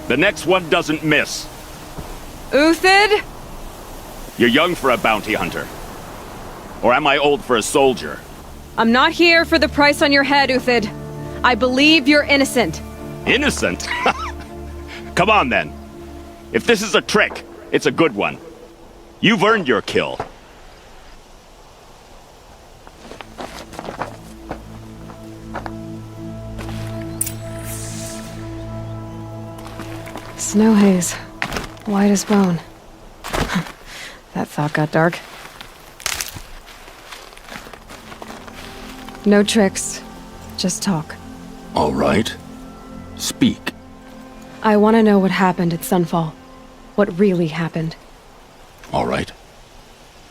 The next one doesn't miss. Uthid? You're young for a bounty hunter. Or am I old for a soldier? I'm not here for the price on your head, Uthid. I believe you're innocent. Innocent? Come on, then. If this is a trick, it's a good one. You've earned your kill. Snow haze. White as bone. That thought got dark. No tricks. Just talk. All right. Speak. I want to know what happened at Sunfall. What really happened. All right.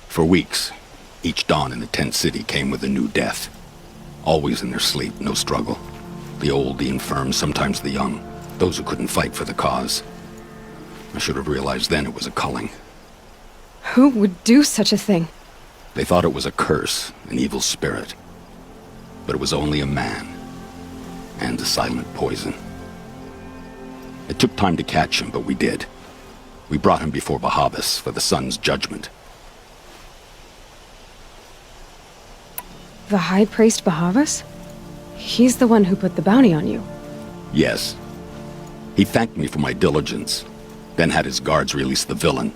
For weeks, each dawn in the tent city came with a new death. Always in their sleep, no struggle. The old, the infirm, sometimes the young. Those who couldn't fight for the cause. I should have realized then it was a culling. Who would do such a thing? They thought it was a curse, an evil spirit. But it was only a man. And a silent poison. It took time to catch him, but we did. We brought him before Bahavas for the sun's judgment. The High Priest Bahavas? He's the one who put the bounty on you. Yes. He thanked me for my diligence, then had his guards release the villain.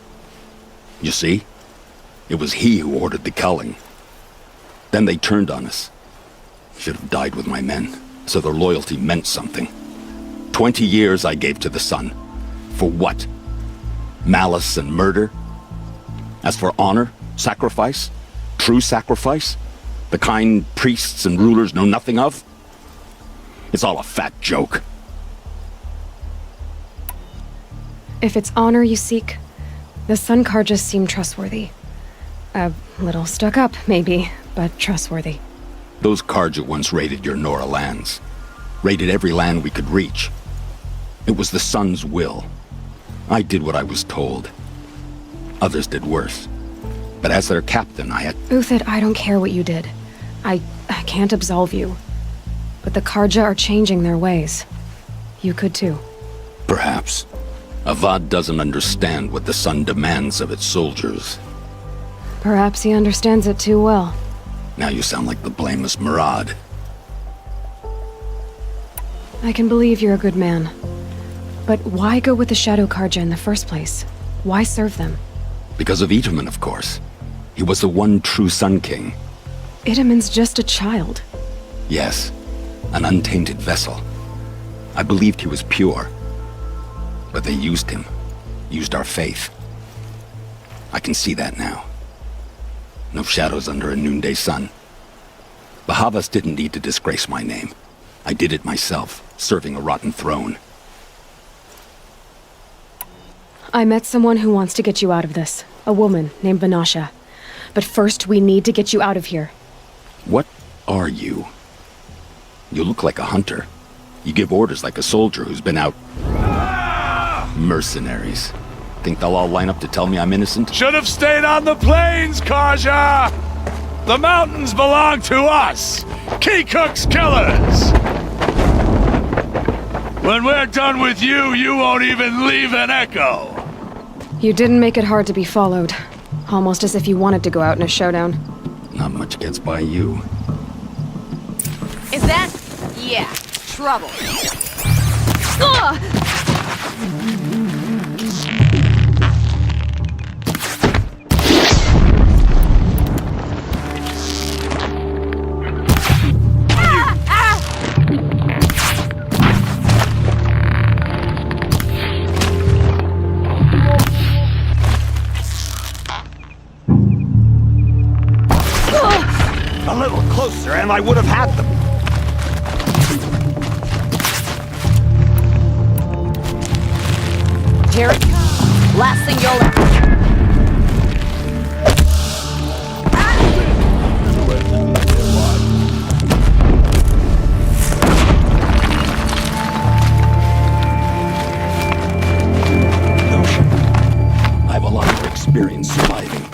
You see? It was he who ordered the culling. Then they turned on us. Should have died with my men, so their loyalty meant something. 20 years I gave to the sun. For what? Malice and murder? As for honor, sacrifice, true sacrifice, the kind priests and rulers know nothing of? It's all a fat joke. If it's honor you seek, the Sun Carjas seem trustworthy. A little stuck up, maybe, but trustworthy. Those Carja once raided your Nora lands. Raided every land we could reach. It was the Sun's will. I did what I was told. Others did worse. But as their captain, I had... Uthid, I don't care what you did. I can't absolve you. But the Carja are changing their ways. You could too. Perhaps. Avad doesn't understand what the Sun demands of its soldiers. Perhaps he understands it too well. Now you sound like the blameless Murad. I can believe you're a good man. But why go with the Shadow Carja in the first place? Why serve them? Because of Itamen, of course. He was the one true Sun King. Itamen's just a child. Yes, an untainted vessel. I believed he was pure. But they used him. Used our faith. I can see that now. No shadows under a noonday sun. Bahavas didn't need to disgrace my name. I did it myself, serving a rotten throne. I met someone who wants to get you out of this. A woman named Vanasha. But first, we need to get you out of here. What are you? You look like a hunter. You give orders like a soldier who's been out... Mercenaries. Think they'll all line up to tell me I'm innocent? Should have stayed on the plains, Carja! The mountains belong to us! Keekook's killers! When we're done with you, you won't even leave an echo! You didn't make it hard to be followed. Almost as if you wanted to go out in a showdown. Not much gets by you. Is that? Yeah, trouble. Ugh! A little closer and I would have had them. Here it comes. Last thing you'll... I have a lot of experience surviving.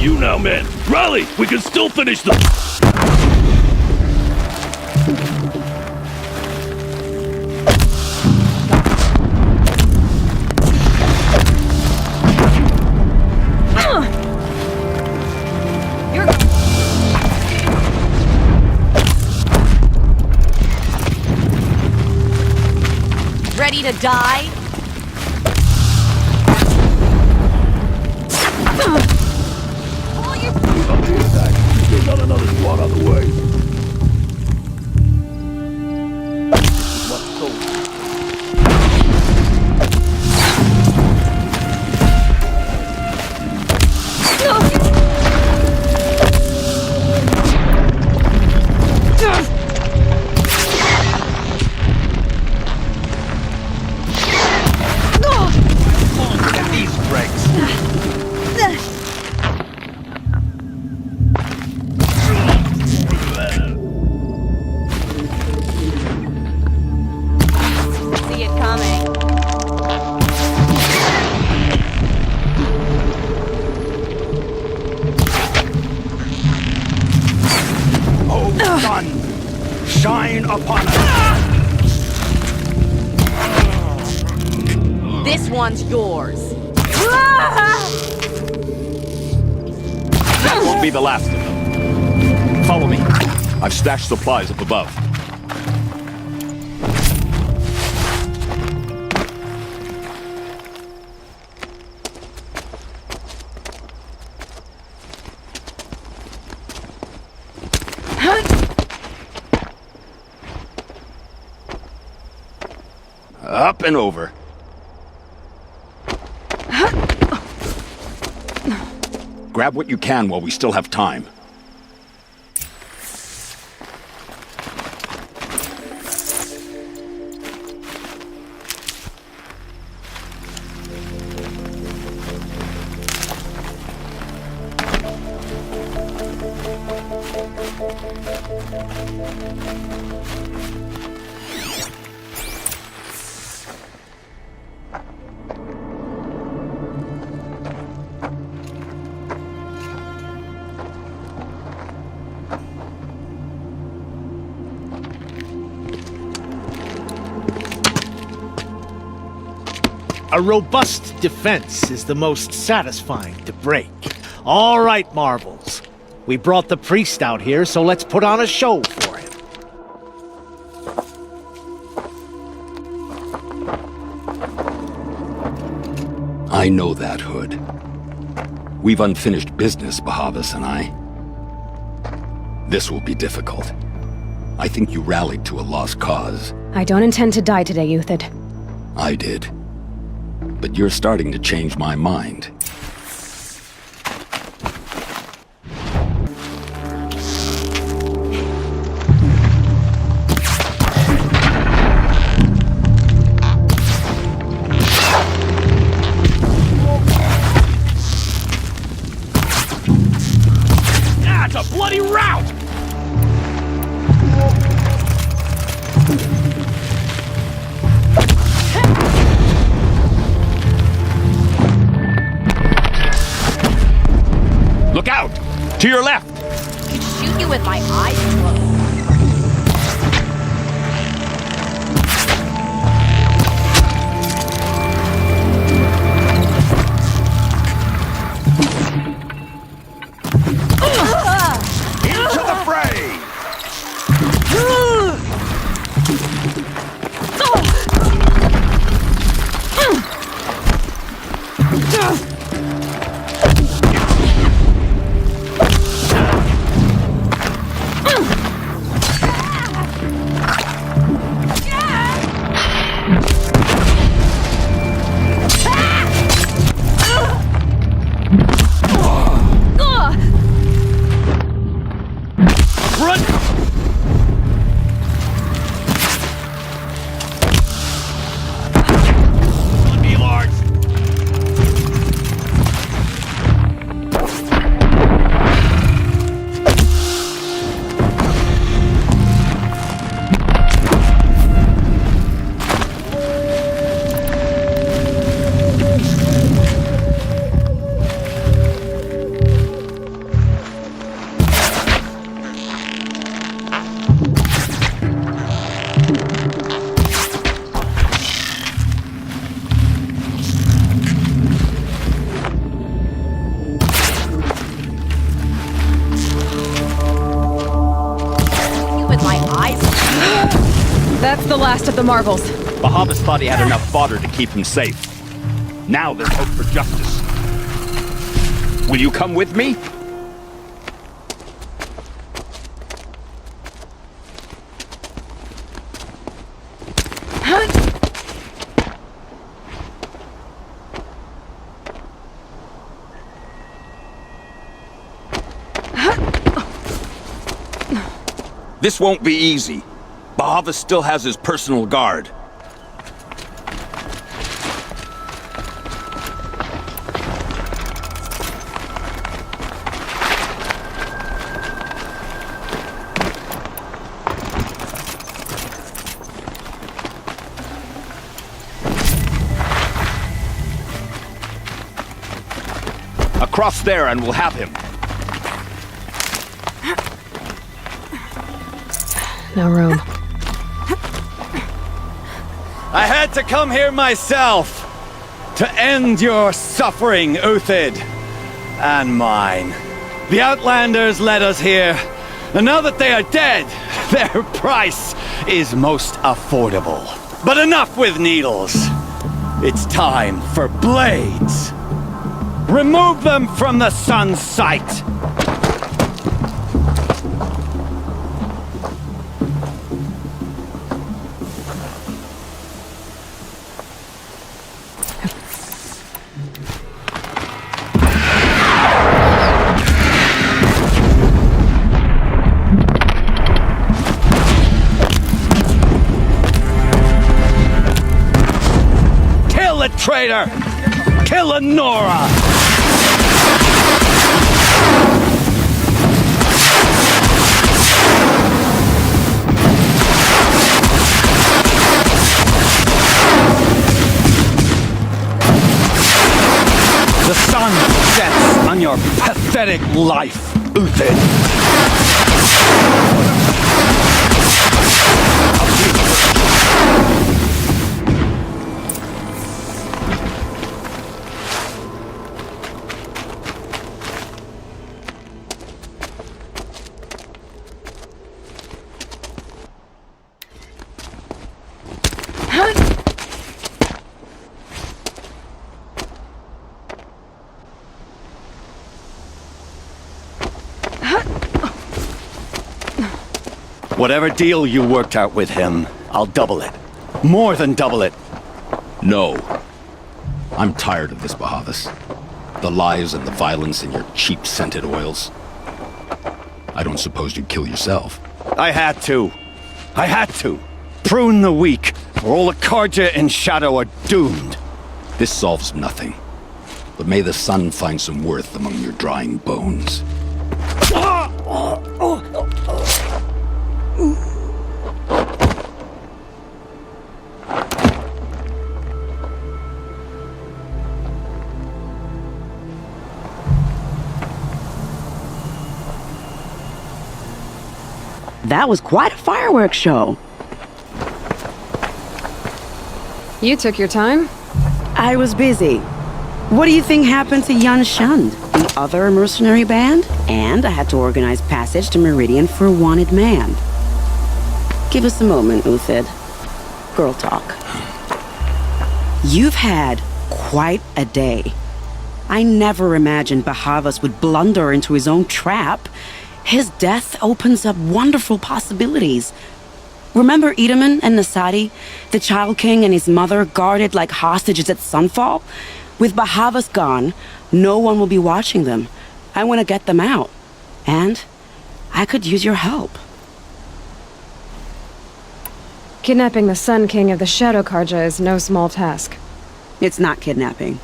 you now, man. Rally! We can still finish the... Ready to die? All your Still got another squad on the way. What's so... Get these brakes. see it coming. Oh, sun! Shine upon us! This one's yours. That won't be the last of them. Follow me. I've stashed supplies up above. Up and over. Grab what you can while we still have time. A robust defense is the most satisfying to break. All right, Marvels. We brought the priest out here, so let's put on a show for him. I know that, Hood. We've unfinished business, Bahavas and I. This will be difficult. I think you rallied to a lost cause. I don't intend to die today, Euthyd. I did. But you're starting to change my mind. Ah, it's a bloody rout! Look out! To your left! Could shoot you with my eyes closed. Into the fray! Run! On me, Lords! last of the marvels. Bahavas thought he had enough fodder to keep him safe. Now there's hope for justice. Will you come with me? This won't be easy. Bahavas still has his personal guard. Across there and we'll have him. No room. I had to come here myself to end your suffering, Uthid, and mine. The Outlanders led us here, and now that they are dead, their price is most affordable. But enough with needles. It's time for blades. Remove them from the sun's sight. Kill the traitor! Kill Anora! The sun sets on your pathetic life, Uthid. Whatever deal you worked out with him, I'll double it. More than double it. No. I'm tired of this, Bahavas. The lies and the violence and your cheap-scented oils. I don't suppose you'd kill yourself. I had to. I had to. Prune the weak, or all the Karja in Shadow are doomed. This solves nothing. But may the sun find some worth among your drying bones. That was quite a fireworks show. You took your time? I was busy. What do you think happened to Yan Shund, the other mercenary band? And I had to organize passage to Meridian for a wanted man. Give us a moment, Uthid. Girl talk. You've had quite a day. I never imagined Bahavas would blunder into his own trap. His death opens up wonderful possibilities. Remember Edaman and Nasadi, the Child King and his mother guarded like hostages at Sunfall? With Bahavas gone, no one will be watching them. I want to get them out. And I could use your help. Kidnapping the Sun King of the Shadow Karja is no small task. It's not kidnapping.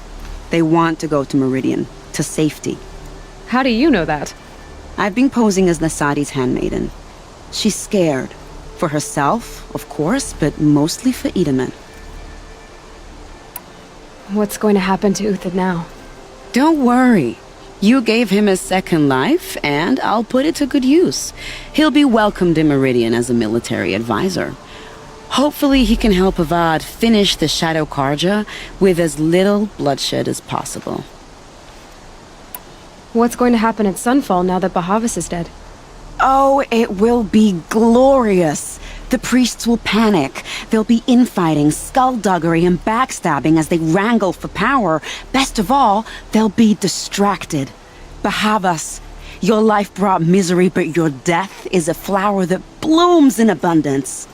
They want to go to Meridian, to safety. How do you know that? I've been posing as Nasadi's handmaiden. She's scared. For herself, of course, but mostly for Edaman. What's going to happen to Uthid now? Don't worry. You gave him a second life, and I'll put it to good use. He'll be welcomed in Meridian as a military advisor. Hopefully he can help Avad finish the Shadow Karja with as little bloodshed as possible. What's going to happen at Sunfall now that Bahavas is dead? Oh, it will be glorious. The priests will panic. There'll be infighting, skullduggery, and backstabbing as they wrangle for power. Best of all, they'll be distracted. Bahavas, your life brought misery, but your death is a flower that blooms in abundance.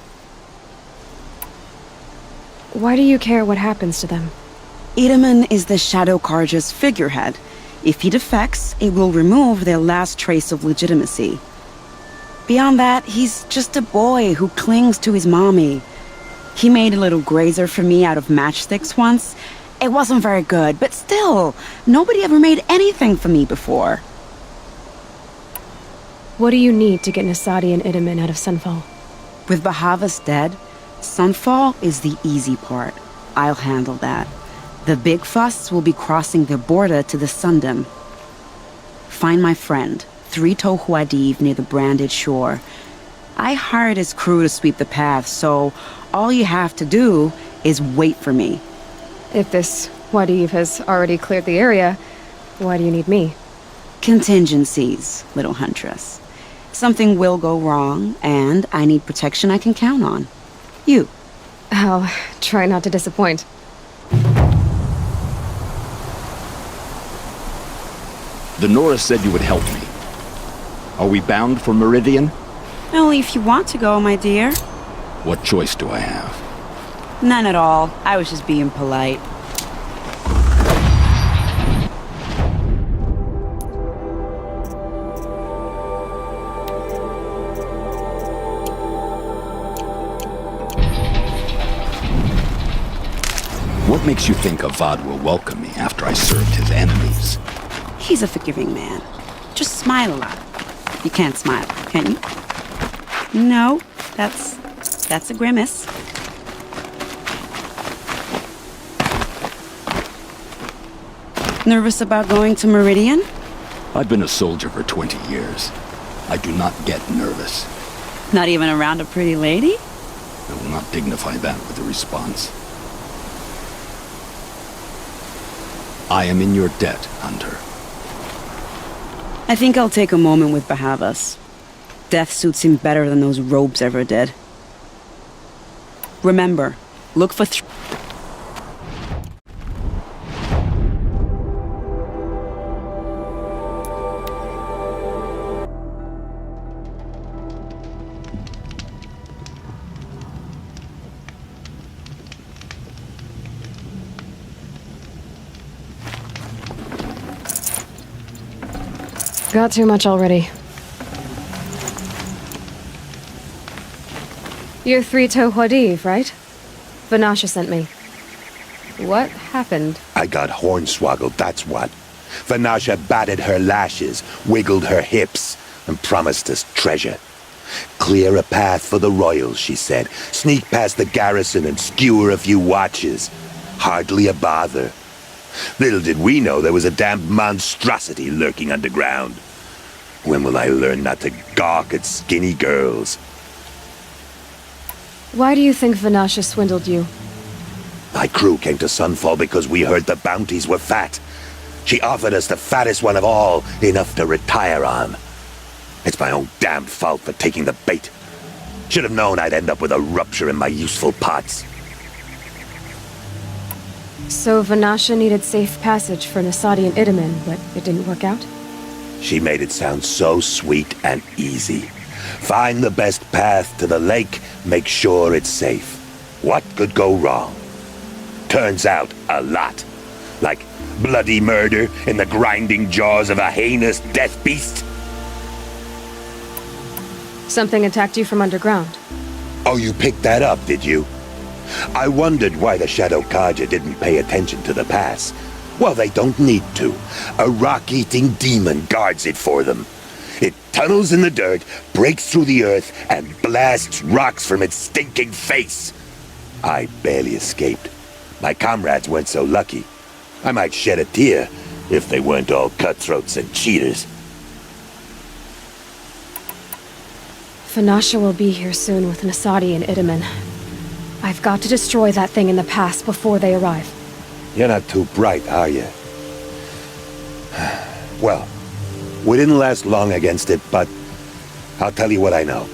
Why do you care what happens to them? Itamen is the Shadow Carja's figurehead. If he defects, it will remove their last trace of legitimacy. Beyond that, he's just a boy who clings to his mommy. He made a little grazer for me out of matchsticks once. It wasn't very good, but still, nobody ever made anything for me before. What do you need to get Nasadi and Itamen out of Sunfall? With Bahavas dead, Sunfall is the easy part. I'll handle that. The big fuss will be crossing the border to the Sundom. Find my friend, Three-Toe Huadiv, near the branded shore. I hired his crew to sweep the path, so all you have to do is wait for me. If this Wadiv has already cleared the area, why do you need me? Contingencies, little huntress. Something will go wrong, and I need protection I can count on. You. I'll try not to disappoint. The Nora said you would help me. Are we bound for Meridian? Only if you want to go, my dear. What choice do I have? None at all. I was just being polite. What makes you think Avad will welcome me after I served his enemies? He's a forgiving man. Just smile a lot. You can't smile, can you? No, that's a grimace. Nervous about going to Meridian? I've been a soldier for 20 years. I do not get nervous. Not even around a pretty lady? I will not dignify that with a response. I am in your debt, Hunter. I think I'll take a moment with Bahavas. Death suits him better than those robes ever did. Remember, look for Got too much already. You're Three-Toe Huadiv, right? Vanasha sent me. What happened? I got hornswoggled, that's what. Vanasha batted her lashes, wiggled her hips, and promised us treasure. Clear a path for the royals, she said. Sneak past the garrison and skewer a few watches. Hardly a bother. Little did we know there was a damned monstrosity lurking underground. When will I learn not to gawk at skinny girls? Why do you think Vanasha swindled you? My crew came to Sunfall because we heard the bounties were fat. She offered us the fattest one of all, enough to retire on. It's my own damned fault for taking the bait. Should have known I'd end up with a rupture in my useful pots. So Vanasha needed safe passage for Nasadi and Itamen, but it didn't work out? She made it sound so sweet and easy. Find the best path to the lake, make sure it's safe. What could go wrong? Turns out, a lot. Like bloody murder in the grinding jaws of a heinous death beast. Something attacked you from underground. Oh, you picked that up, did you? I wondered why the Shadow Carja didn't pay attention to the pass. Well, they don't need to. A rock-eating demon guards it for them. It tunnels in the dirt, breaks through the earth, and blasts rocks from its stinking face. I barely escaped. My comrades weren't so lucky. I might shed a tear if they weren't all cutthroats and cheaters. Vanasha will be here soon with Nasadi and Itamen. I've got to destroy that thing in the pass before they arrive. You're not too bright, are you? Well, we didn't last long against it, but I'll tell you what I know.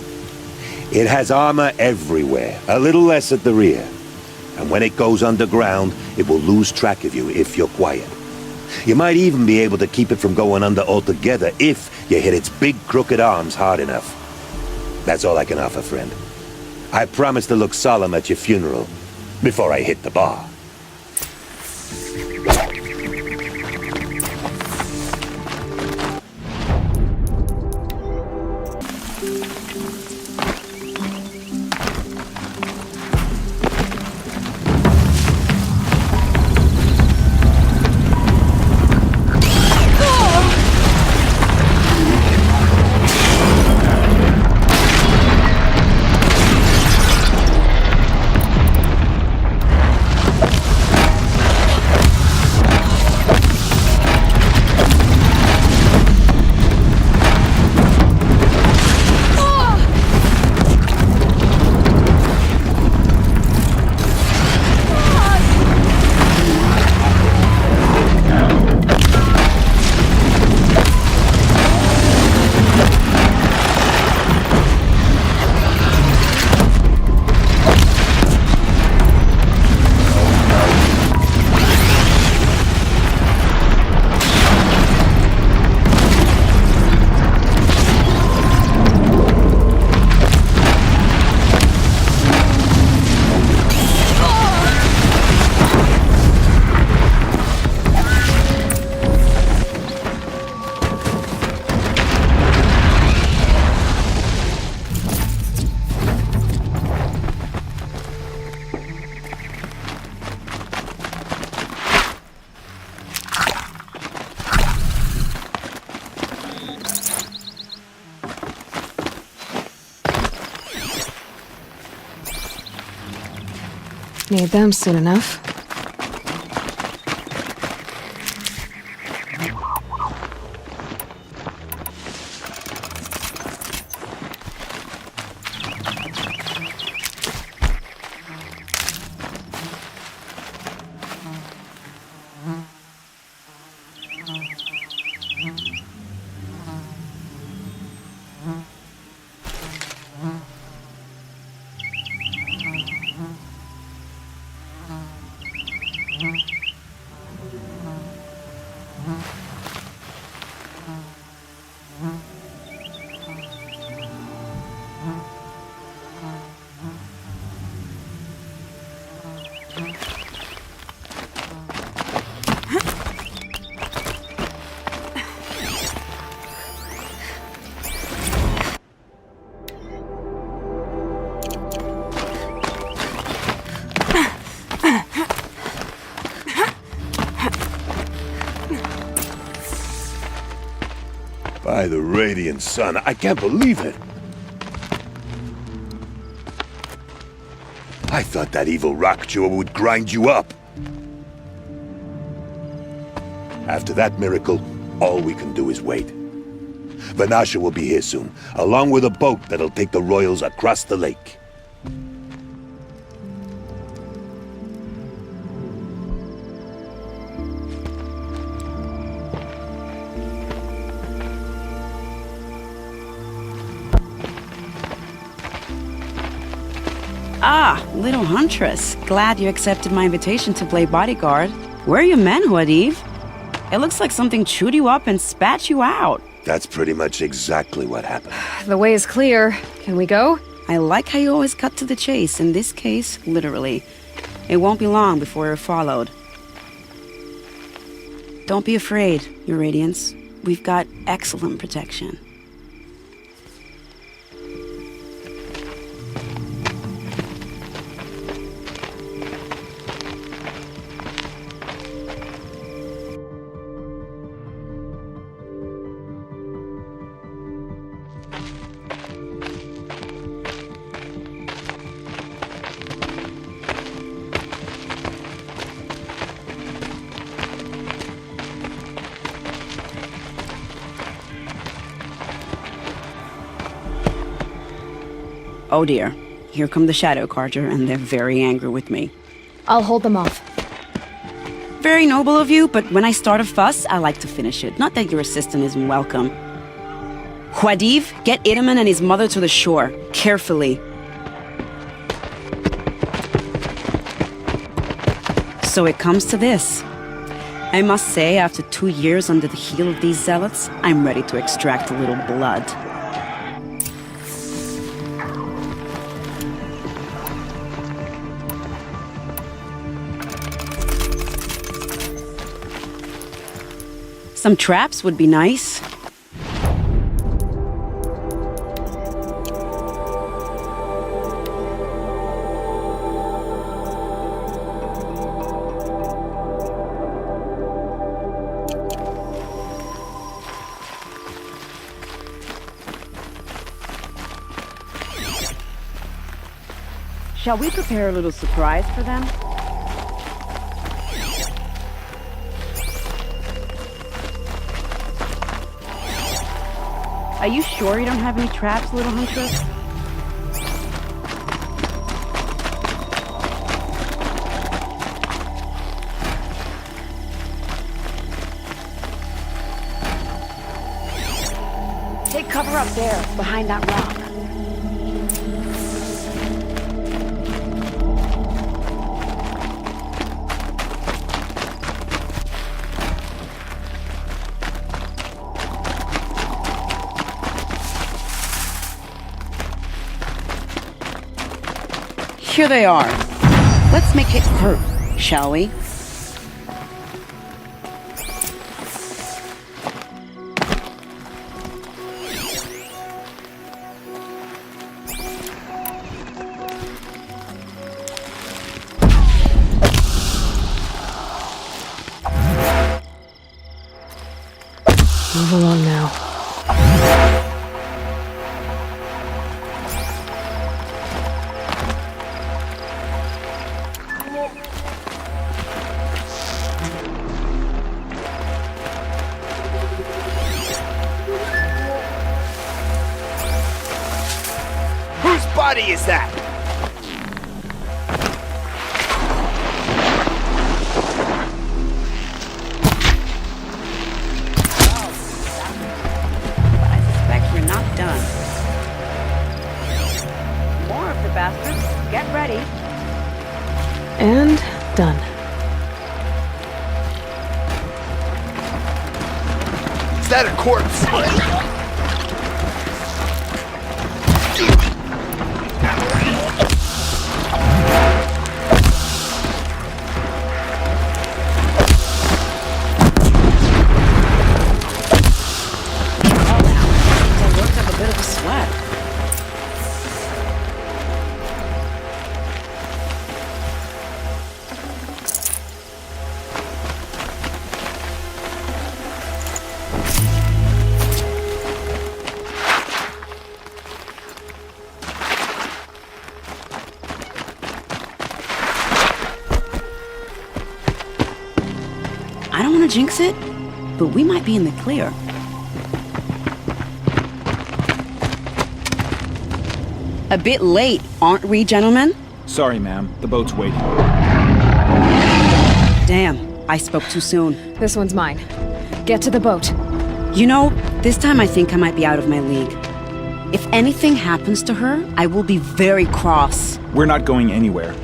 It has armor everywhere, a little less at the rear. And when it goes underground, it will lose track of you if you're quiet. You might even be able to keep it from going under altogether if you hit its big crooked arms hard enough. That's all I can offer, friend. I promise to look solemn at your funeral before I hit the bar. Need them soon enough. By the radiant sun, I can't believe it. I thought that evil rock chewer would grind you up. After that miracle, all we can do is wait. Vanasha will be here soon, along with a boat that'll take the royals across the lake. Ah, little huntress. Glad you accepted my invitation to play bodyguard. Where are your manhood, Eve? It looks like something chewed you up and spat you out. That's pretty much exactly what happened. The way is clear. Can we go? I like how you always cut to the chase. In this case, literally. It won't be long before we're followed. Don't be afraid, Your Radiance. We've got excellent protection. Oh dear, here come the Shadow Carja, and they're very angry with me. I'll hold them off. Very noble of you, but when I start a fuss, I like to finish it. Not that your assistant isn't welcome. Huadiv, get Itaman and his mother to the shore. Carefully. So it comes to this. I must say, after 2 years under the heel of these zealots, I'm ready to extract a little blood. Some traps would be nice. Shall we prepare a little surprise for them? Are you sure you don't have any traps, little huntress? Take cover up there, behind that rock. Here they are. Let's make it hurt, shall we? Move along now. Whose body is that? But I suspect you're not done. More of the bastards. Get ready. And done. Is that a corpse? I worked up a bit of a sweat. I don't want to jinx it, but we might be in the clear. A bit late, aren't we, gentlemen? Sorry, ma'am. The boat's waiting. Damn, I spoke too soon. This one's mine. Get to the boat. You know, this time I think I might be out of my league. If anything happens to her, I will be very cross. We're not going anywhere.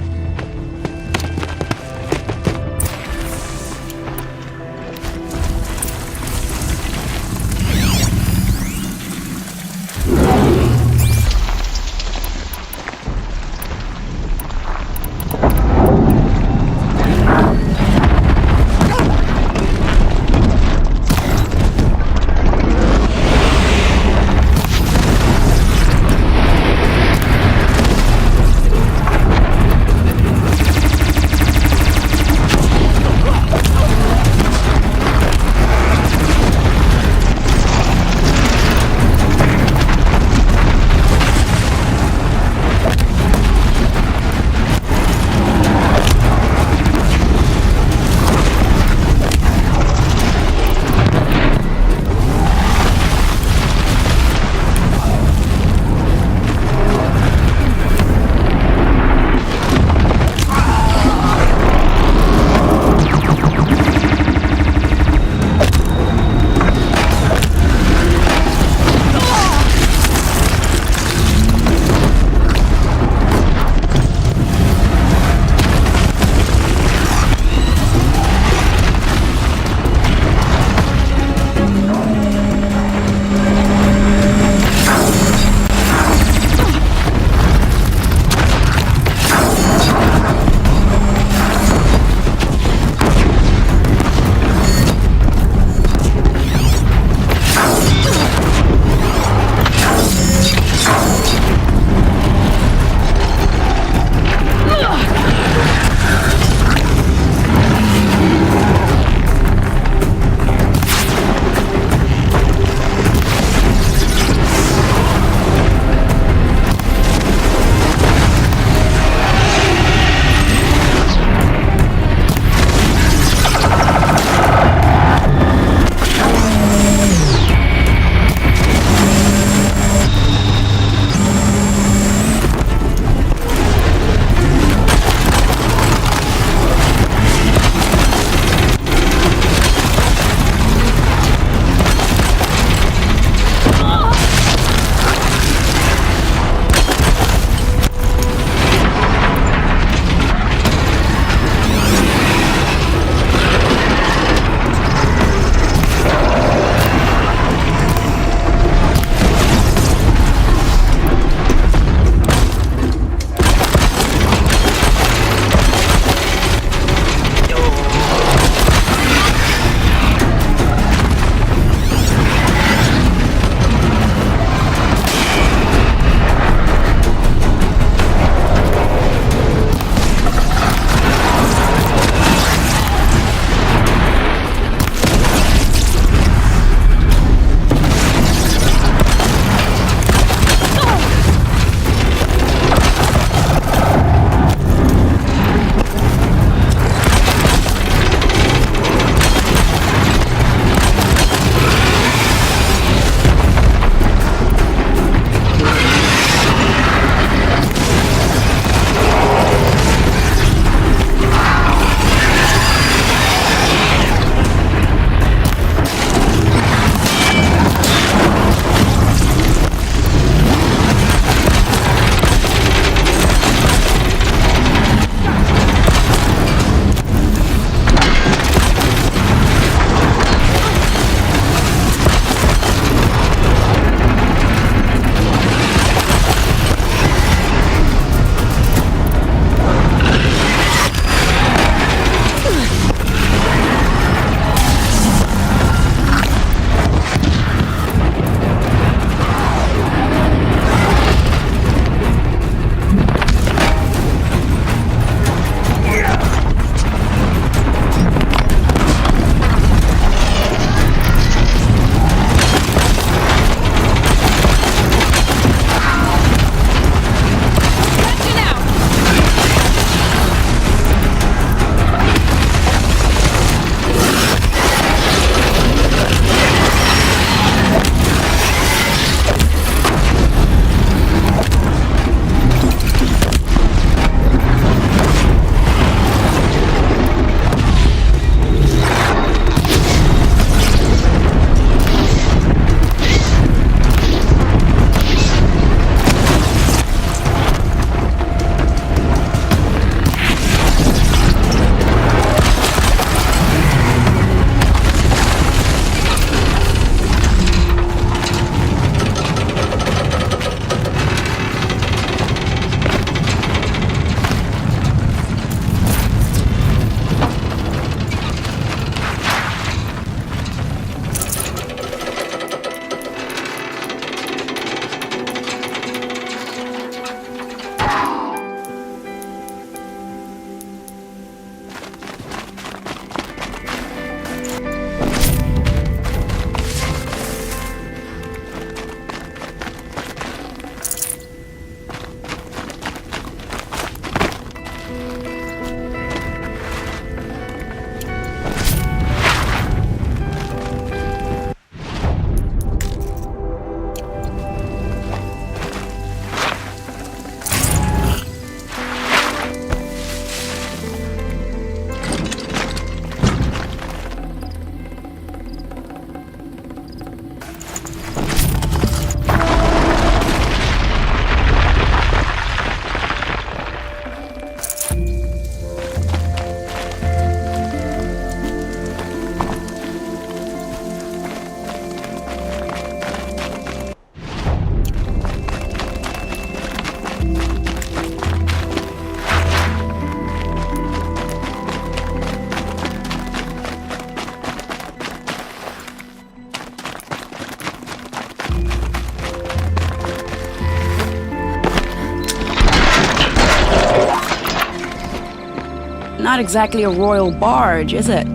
Not exactly a royal barge, is it?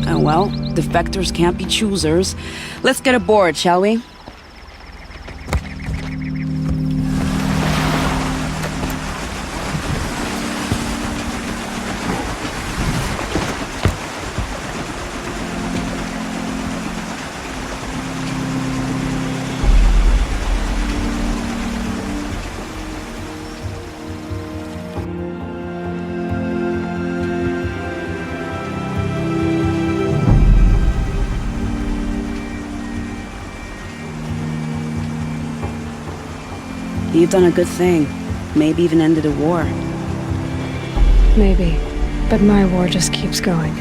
Oh well, defectors can't be choosers. Let's get aboard, shall we? You've done a good thing. Maybe even ended a war. Maybe. But my war just keeps going.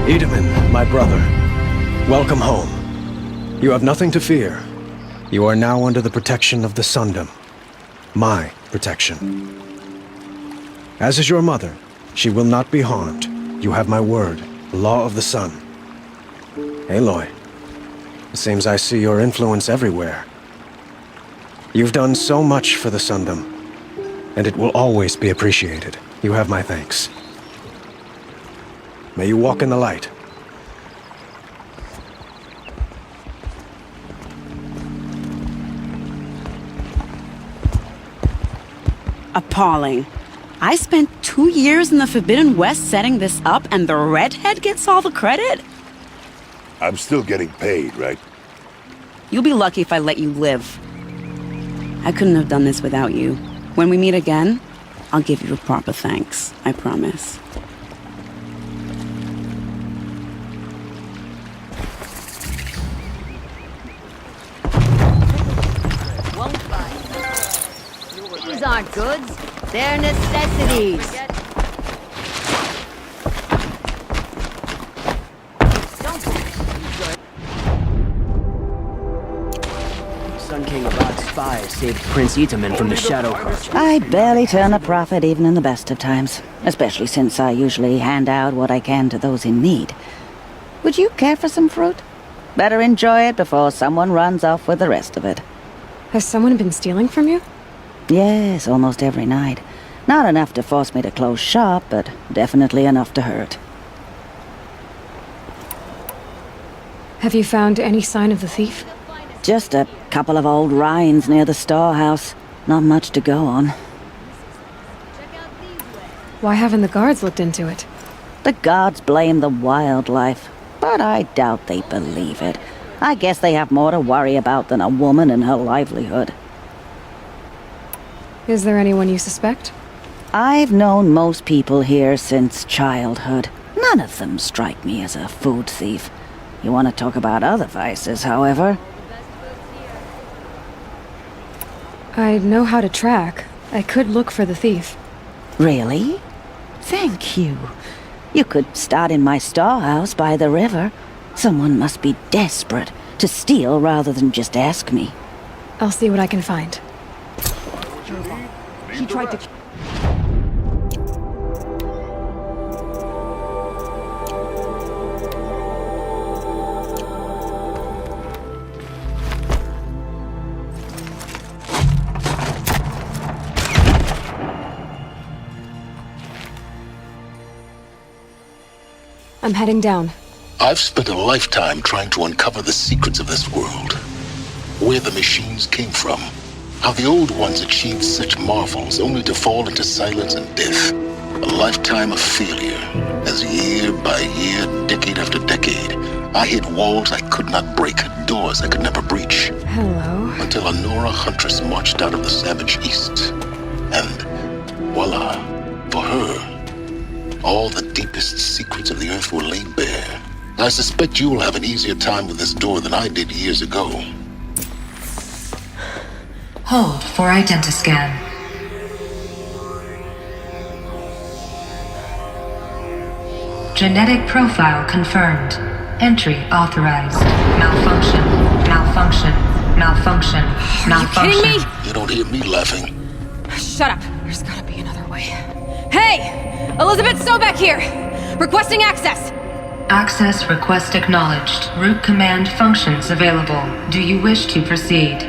Itamen, my brother, welcome home. You have nothing to fear. You are now under the protection of the Sundom. My protection. As is your mother, she will not be harmed. You have my word, the law of the sun. Aloy, it seems I see your influence everywhere. You've done so much for the Sundom, and it will always be appreciated. You have my thanks. May you walk in the light. Appalling. I spent 2 years in the Forbidden West setting this up, and the redhead gets all the credit? I'm still getting paid, right? You'll be lucky if I let you live. I couldn't have done this without you. When we meet again, I'll give you a proper thanks. I promise. These aren't goods. They're necessities. Sun King Abad's spies saved Prince Itamen from the Shadow Carja. I barely turn a profit even in the best of times, especially since I usually hand out what I can to those in need. Would you care for some fruit? Better enjoy it before someone runs off with the rest of it. Has someone been stealing from you? Yes, almost every night. Not enough to force me to close shop, but definitely enough to hurt. Have you found any sign of the thief? Just a couple of old rinds near the storehouse. Not much to go on. Why haven't the guards looked into it? The gods blame the wildlife, but I doubt they believe it. I guess they have more to worry about than a woman and her livelihood. Is there anyone you suspect? I've known most people here since childhood. None of them strike me as a food thief. You want to talk about other vices, however? I know how to track. I could look for the thief. Really? Thank you. You could start in my storehouse by the river. Someone must be desperate to steal rather than just ask me. I'll see what I can find. He tried to... I'm heading down. I've spent a lifetime trying to uncover the secrets of this world. where the machines came from. How the old ones achieved such marvels only to fall into silence and death. A lifetime of failure, as year by year, decade after decade, I hit walls I could not break, doors I could never breach. Hello. Until a Nora huntress marched out of the savage east. And voila, for her, all the deepest secrets of the earth were laid bare. I suspect you will have an easier time with this door than I did years ago. Hold for identiscan. Genetic profile confirmed. Entry authorized. Malfunction. Malfunction. Malfunction. Malfunction. Are you kidding me? You don't hear me laughing. Shut up. There's gotta be another way. Hey! Elizabeth Sobek here! Requesting access! Access request acknowledged. Root command functions available. Do you wish to proceed?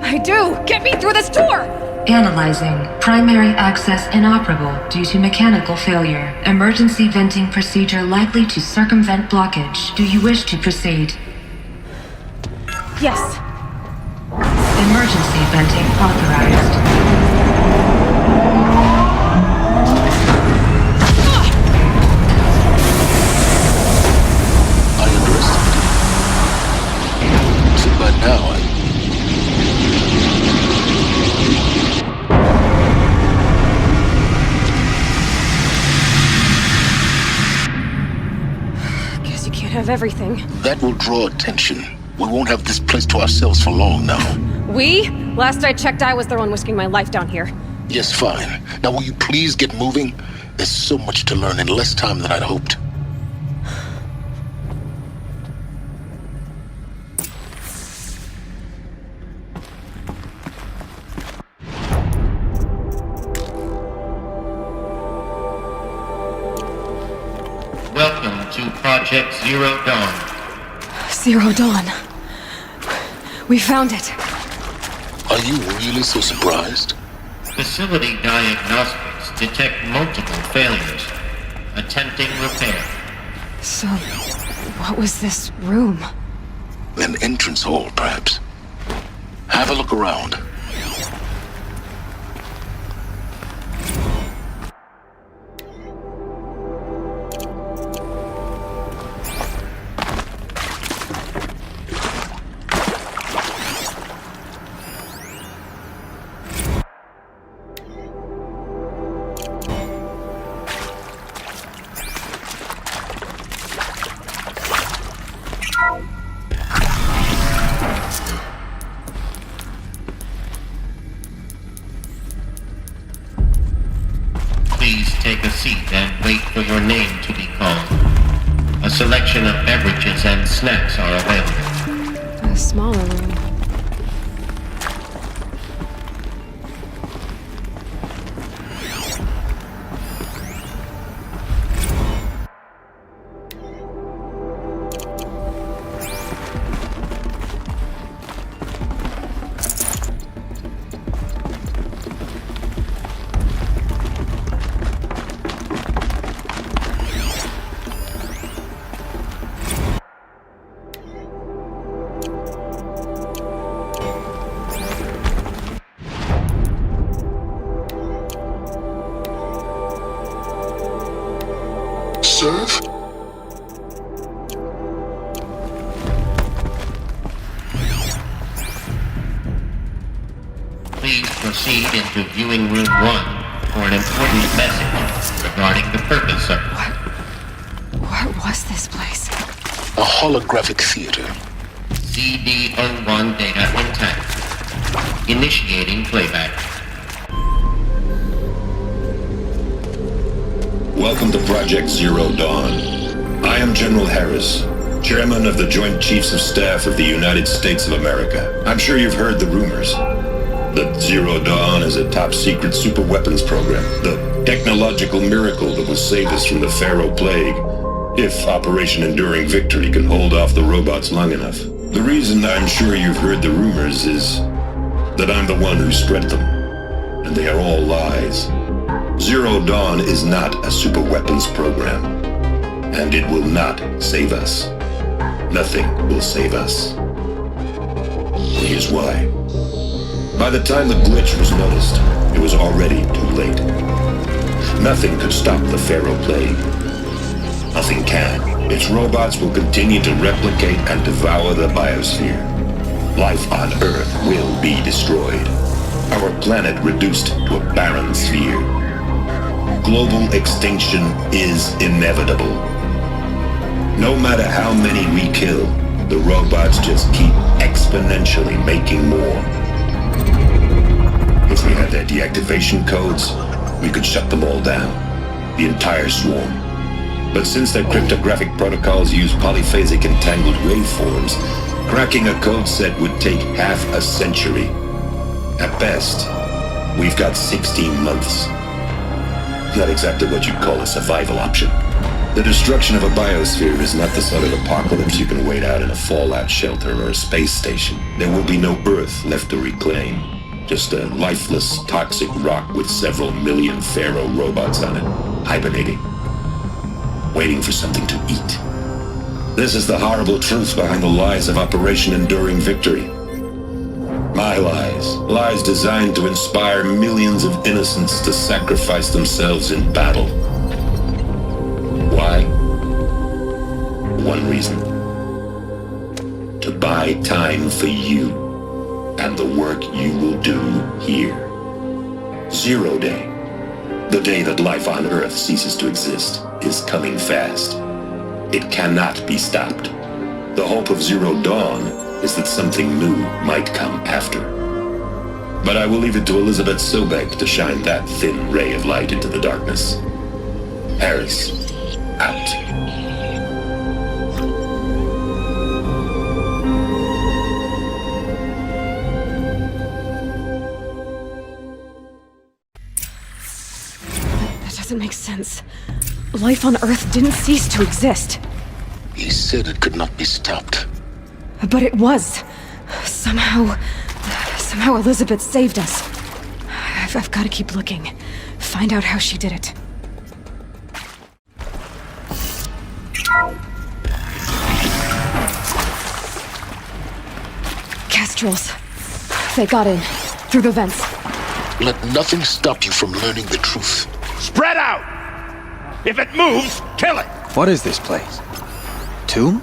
I do! Get me through this door! Analyzing. Primary access inoperable due to mechanical failure. Emergency venting procedure likely to circumvent blockage. Do you wish to proceed? Yes. Emergency venting authorized. I underestimated. See, by now Guess you can't have everything. that will draw attention. We won't have this place to ourselves for long now. We? Last I checked, I was the one risking my life down here. Yes, fine. Now will you please get moving? There's so much to learn in less time than I'd hoped. Welcome to Project Zero Dawn. Zero Dawn. We found it. Are you really so surprised? Facility diagnostics detect multiple failures. Attempting repair. So, what was this room? An entrance hall, perhaps. Have a look around. Please take a seat and wait for your name to be called. A selection of beverages and snacks are available. A smaller room. Serve? Please proceed into viewing room 1 for an important message regarding the purpose of... What was this place? A holographic theater. CD01 data intact. Initiating playback. Welcome to Project Zero Dawn. I am General Harris, Chairman of the Joint Chiefs of Staff of the United States of America. I'm sure you've heard the rumors. That Zero Dawn is a top-secret superweapons program, the technological miracle that will save us from the Pharaoh Plague, if Operation Enduring Victory can hold off the robots long enough. The reason I'm sure you've heard the rumors is that I'm the one who spread them, and they are all lies. Zero Dawn is not a superweapons program, and it will not save us. Nothing will save us. Here's why. By the time the glitch was noticed, it was already too late. Nothing could stop the Pharaoh plague. Nothing can. Its robots will continue to replicate and devour the biosphere. Life on Earth will be destroyed. Our planet reduced to a barren sphere. Global extinction is inevitable. No matter how many we kill, the robots just keep exponentially making more. If we had their deactivation codes, we could shut them all down. The entire swarm. But since their cryptographic protocols use polyphasic entangled waveforms, cracking a code set would take half a century. At best, we've got 16 months. Not exactly what you'd call a survival option. The destruction of a biosphere is not the sort of apocalypse you can wait out in a fallout shelter or a space station. There will be no Earth left to reclaim. Just a lifeless, toxic rock with several million Pharaoh robots on it, hibernating, waiting for something to eat. This is the horrible truth behind the lies of Operation Enduring Victory. My lies. Lies designed to inspire millions of innocents to sacrifice themselves in battle. Why? One reason. To buy time for you and the work you will do here. Zero Day, the day that life on Earth ceases to exist, is coming fast. It cannot be stopped. The hope of Zero Dawn is that something new might come after. But I will leave it to Elizabeth Sobek to shine that thin ray of light into the darkness. Harris, out. That doesn't make sense. Life on Earth didn't cease to exist. He said it could not be stopped. But it was. Somehow Elizabeth saved us. I've got to keep looking. Find out how she did it. Kestrels. They got in. Through the vents. Let nothing stop you from learning the truth. Spread out! If it moves, kill it! What is this place? Tomb?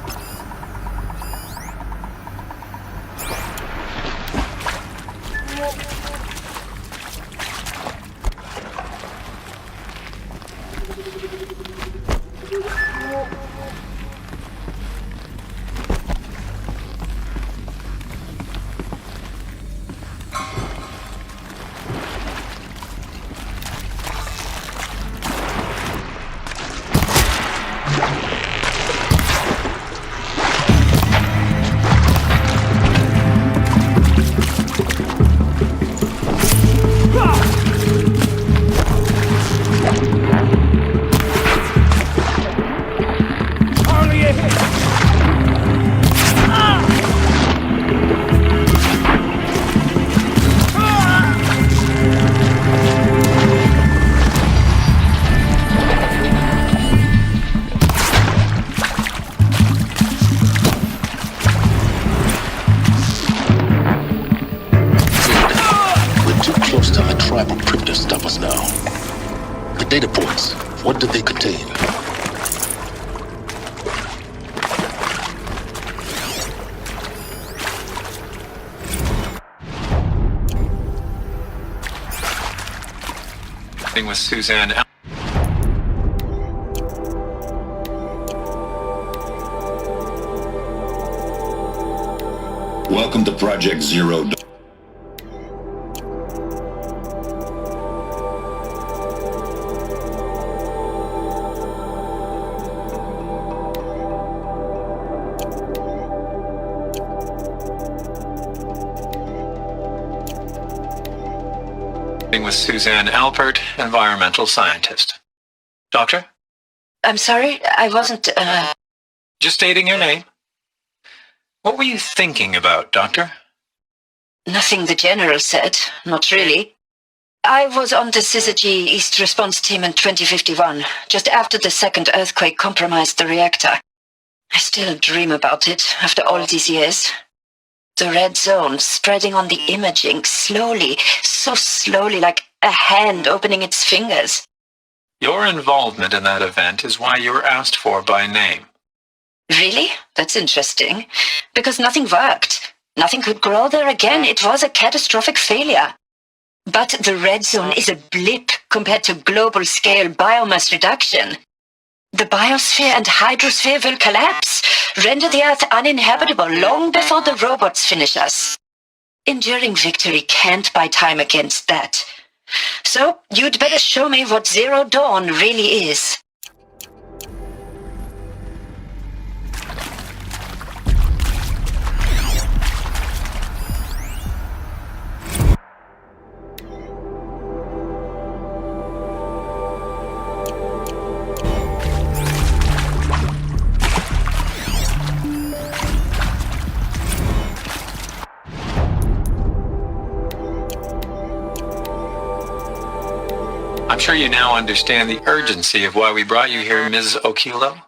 Data points. What did they contain? With Suzanne. Welcome to Project Zero Dawn. With Suzanne Alpert, environmental scientist. Doctor? I'm sorry, I wasn't, Just stating your name. What were you thinking about, Doctor? Nothing the General said, not really. I was on the Syzygy East Response Team in 2051, just after the second earthquake compromised the reactor. I still dream about it, after all these years. The red zone spreading on the imaging, slowly, so slowly, like a hand opening its fingers. Your involvement in that event is why you were asked for by name. Really? That's interesting. Because nothing worked. Nothing could grow there again. It was a catastrophic failure. But the red zone is a blip compared to global-scale biomass reduction. The biosphere and hydrosphere will collapse, render the Earth uninhabitable long before the robots finish us. Enduring victory can't buy time against that. So, you'd better show me what Zero Dawn really is. I'm sure you now understand the urgency of why we brought you here, Ms. Okilo.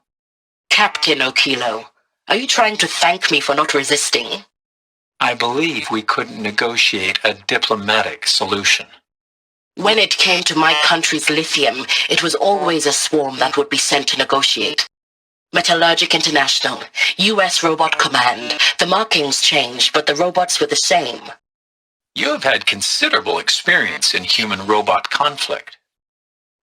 Captain Okilo, are you trying to thank me for not resisting? I believe we couldn't negotiate a diplomatic solution. When it came to my country's lithium, it was always a swarm that would be sent to negotiate. Metallurgic International, U.S. Robot Command. The markings changed, but the robots were the same. You have had considerable experience in human-robot conflict.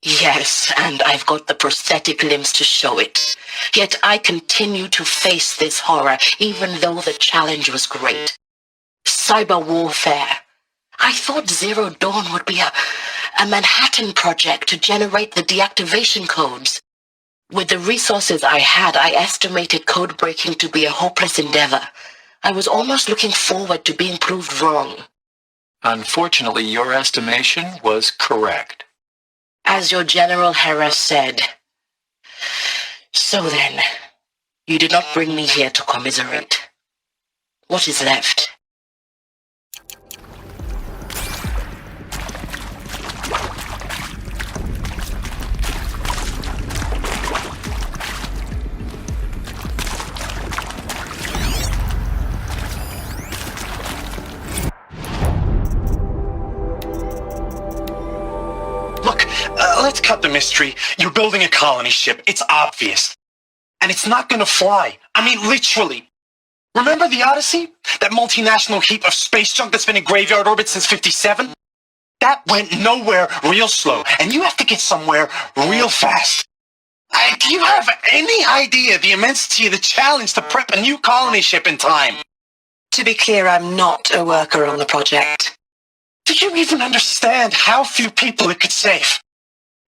Yes, and I've got the prosthetic limbs to show it. Yet I continue to face this horror, even though the challenge was great. Cyber warfare. I thought Zero Dawn would be a Manhattan project to generate the deactivation codes. With the resources I had, I estimated code breaking to be a hopeless endeavor. I was almost looking forward to being proved wrong. Unfortunately, your estimation was correct. As your General Harris said. So then, you did not bring me here to commiserate. What is left? Let's cut the mystery. You're building a colony ship. It's obvious. And it's not gonna fly. I mean, literally. Remember the Odyssey? That multinational heap of space junk that's been in graveyard orbit since '57? That went nowhere real slow, and you have to get somewhere real fast. Do you have any idea the immensity of the challenge to prep a new colony ship in time? To be clear, I'm not a worker on the project. Do you even understand how few people it could save?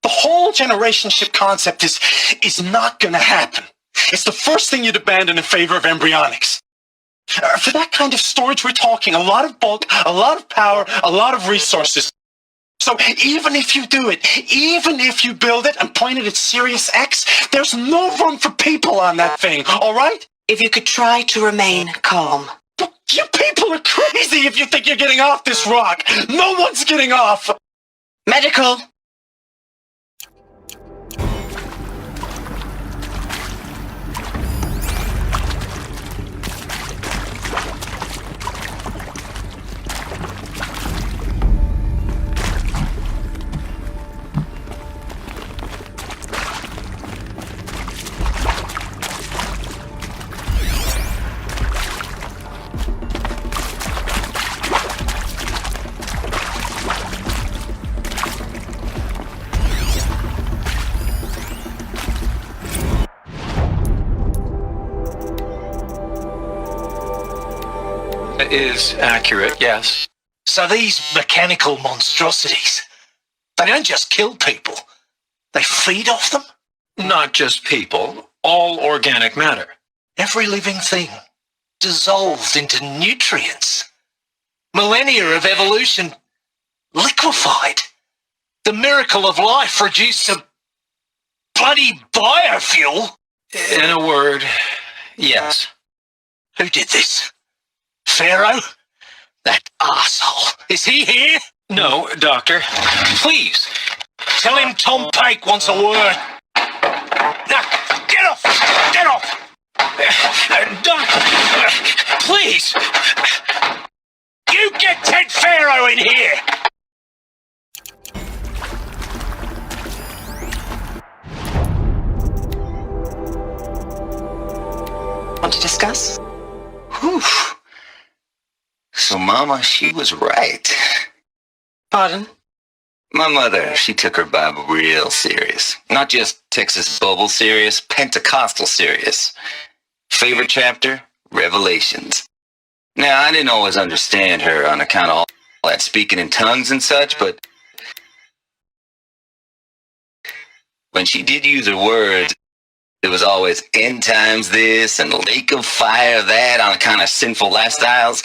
The whole generation ship concept is not gonna happen. It's the first thing you'd abandon in favor of embryonics. For that kind of storage, we're talking a lot of bulk, a lot of power, a lot of resources. So even if you do it, even if you build it and point it at Sirius X, there's no room for people on that thing, alright? If you could try to remain calm. But you people are crazy if you think you're getting off this rock. No one's getting off. Medical. Is accurate, yes. So these mechanical monstrosities, they don't just kill people, they feed off them? Not just people, all organic matter. Every living thing, dissolved into nutrients. Millennia of evolution, liquefied. The miracle of life reduced to bloody biofuel. In a word, yes. Who did this? Pharaoh? That arsehole. Is he here? No, Doctor. Please. Tell him Tom Pake wants a word. Now, get off! Get off! Doctor, please! You get Ted Faro in here! Want to discuss? Whew. So Mama, she was right. Pardon? My mother, she took her Bible real serious. Not just Texas Bible serious, Pentecostal serious. Favorite chapter? Revelations. Now, I didn't always understand her on account of all that speaking in tongues and such, but when she did use her words, there was always end times this and lake of fire that on account of sinful lifestyles.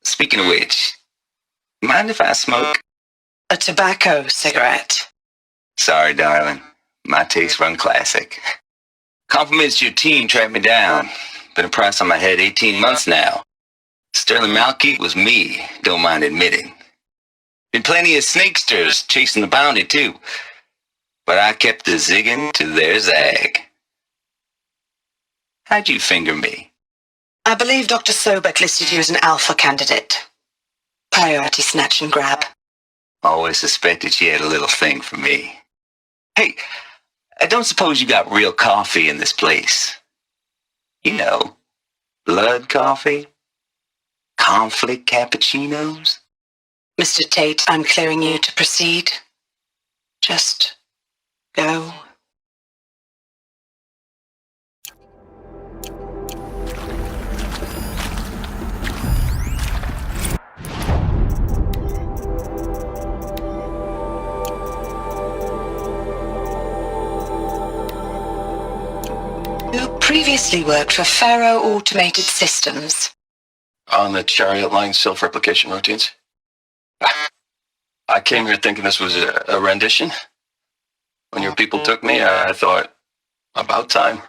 Speaking of which, mind if I smoke? A tobacco cigarette. Sorry, darling. My taste run classic. Compliments to your team tracked me down. Been a price on my head 18 months now. Sterling Malkeet was me, don't mind admitting. Been plenty of snakesters chasing the bounty too. But I kept the zigging to their zag. How'd you finger me? I believe Dr. Sobek listed you as an alpha candidate. Priority snatch and grab. Always suspected she had a little thing for me. Hey, I don't suppose you got real coffee in this place. You know, blood coffee? Conflict cappuccinos? Mr. Tate, I'm clearing you to proceed. Just go. Previously worked for Faro Automated Systems. On the Chariot Line self-replication routines? I came here thinking this was a rendition. When your people took me, I thought, about time.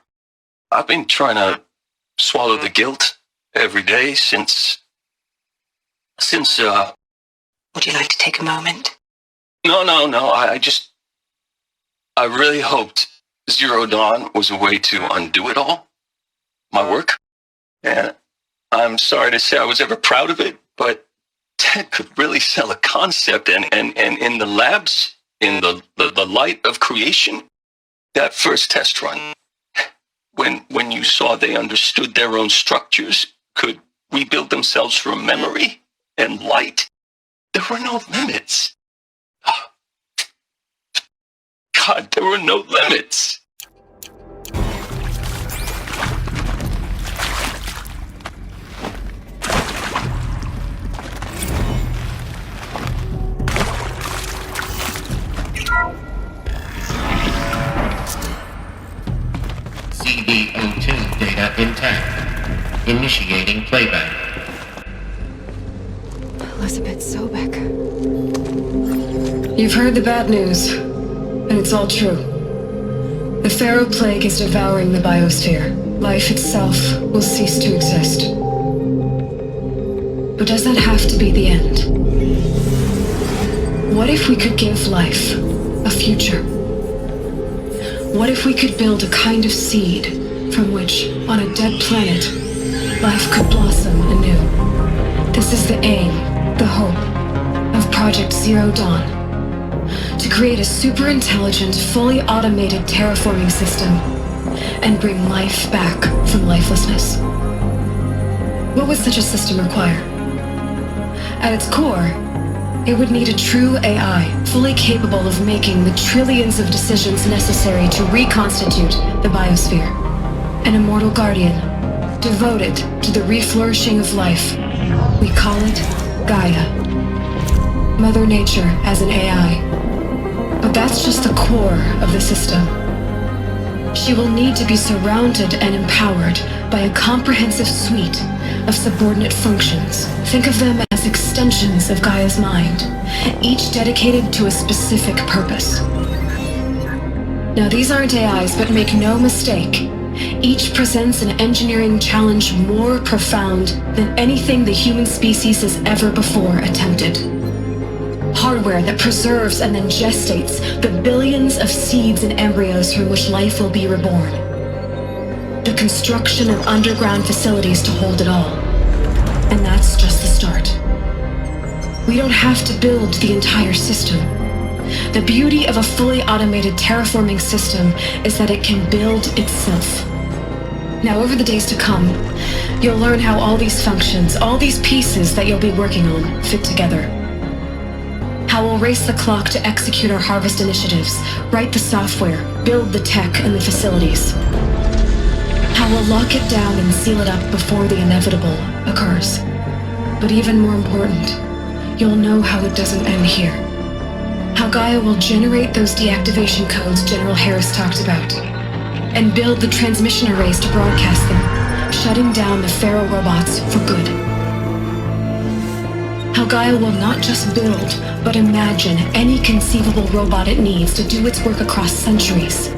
I've been trying to swallow the guilt every day since... Would you like to take a moment? No, I really hoped Zero Dawn was a way to undo it all. My work. And I'm sorry to say I was ever proud of it, but Ted could really sell a concept, and in the labs, in the light of creation, that first test run, when you saw they understood their own structures, could rebuild themselves from memory and light, there were no limits. God, there were no limits. CD02 data intact. Initiating playback. Elizabeth Sobek. You've heard the bad news, and it's all true. The Faro Plague is devouring the biosphere. Life itself will cease to exist. But does that have to be the end? What if we could give life a future? What if we could build a kind of seed from which, on a dead planet, life could blossom anew? This is the aim, the hope, of Project Zero Dawn. To create a super-intelligent, fully automated terraforming system and bring life back from lifelessness. What would such a system require? At its core, it would need a true AI, fully capable of making the trillions of decisions necessary to reconstitute the biosphere. An immortal guardian, devoted to the reflourishing of life. We call it Gaia. Mother Nature as an AI. But that's just the core of the system. She will need to be surrounded and empowered by a comprehensive suite of subordinate functions. Think of them as extensions of Gaia's mind, each dedicated to a specific purpose. Now, these aren't AIs, but make no mistake, each presents an engineering challenge more profound than anything the human species has ever before attempted. Hardware that preserves and then gestates the billions of seeds and embryos from which life will be reborn. the construction of underground facilities to hold it all. And that's just the start. We don't have to build the entire system. The beauty of a fully automated terraforming system is that it can build itself. Now, over the days to come, you'll learn how all these functions, all these pieces that you'll be working on, fit together. How we'll race the clock to execute our harvest initiatives, write the software, build the tech and the facilities. How we'll lock it down and seal it up before the inevitable occurs. But even more important, you'll know how it doesn't end here. How Gaia will generate those deactivation codes General Harris talked about, and build the transmission arrays to broadcast them, shutting down the Pharaoh robots for good. How Gaia will not just build, but imagine any conceivable robot it needs to do its work across centuries.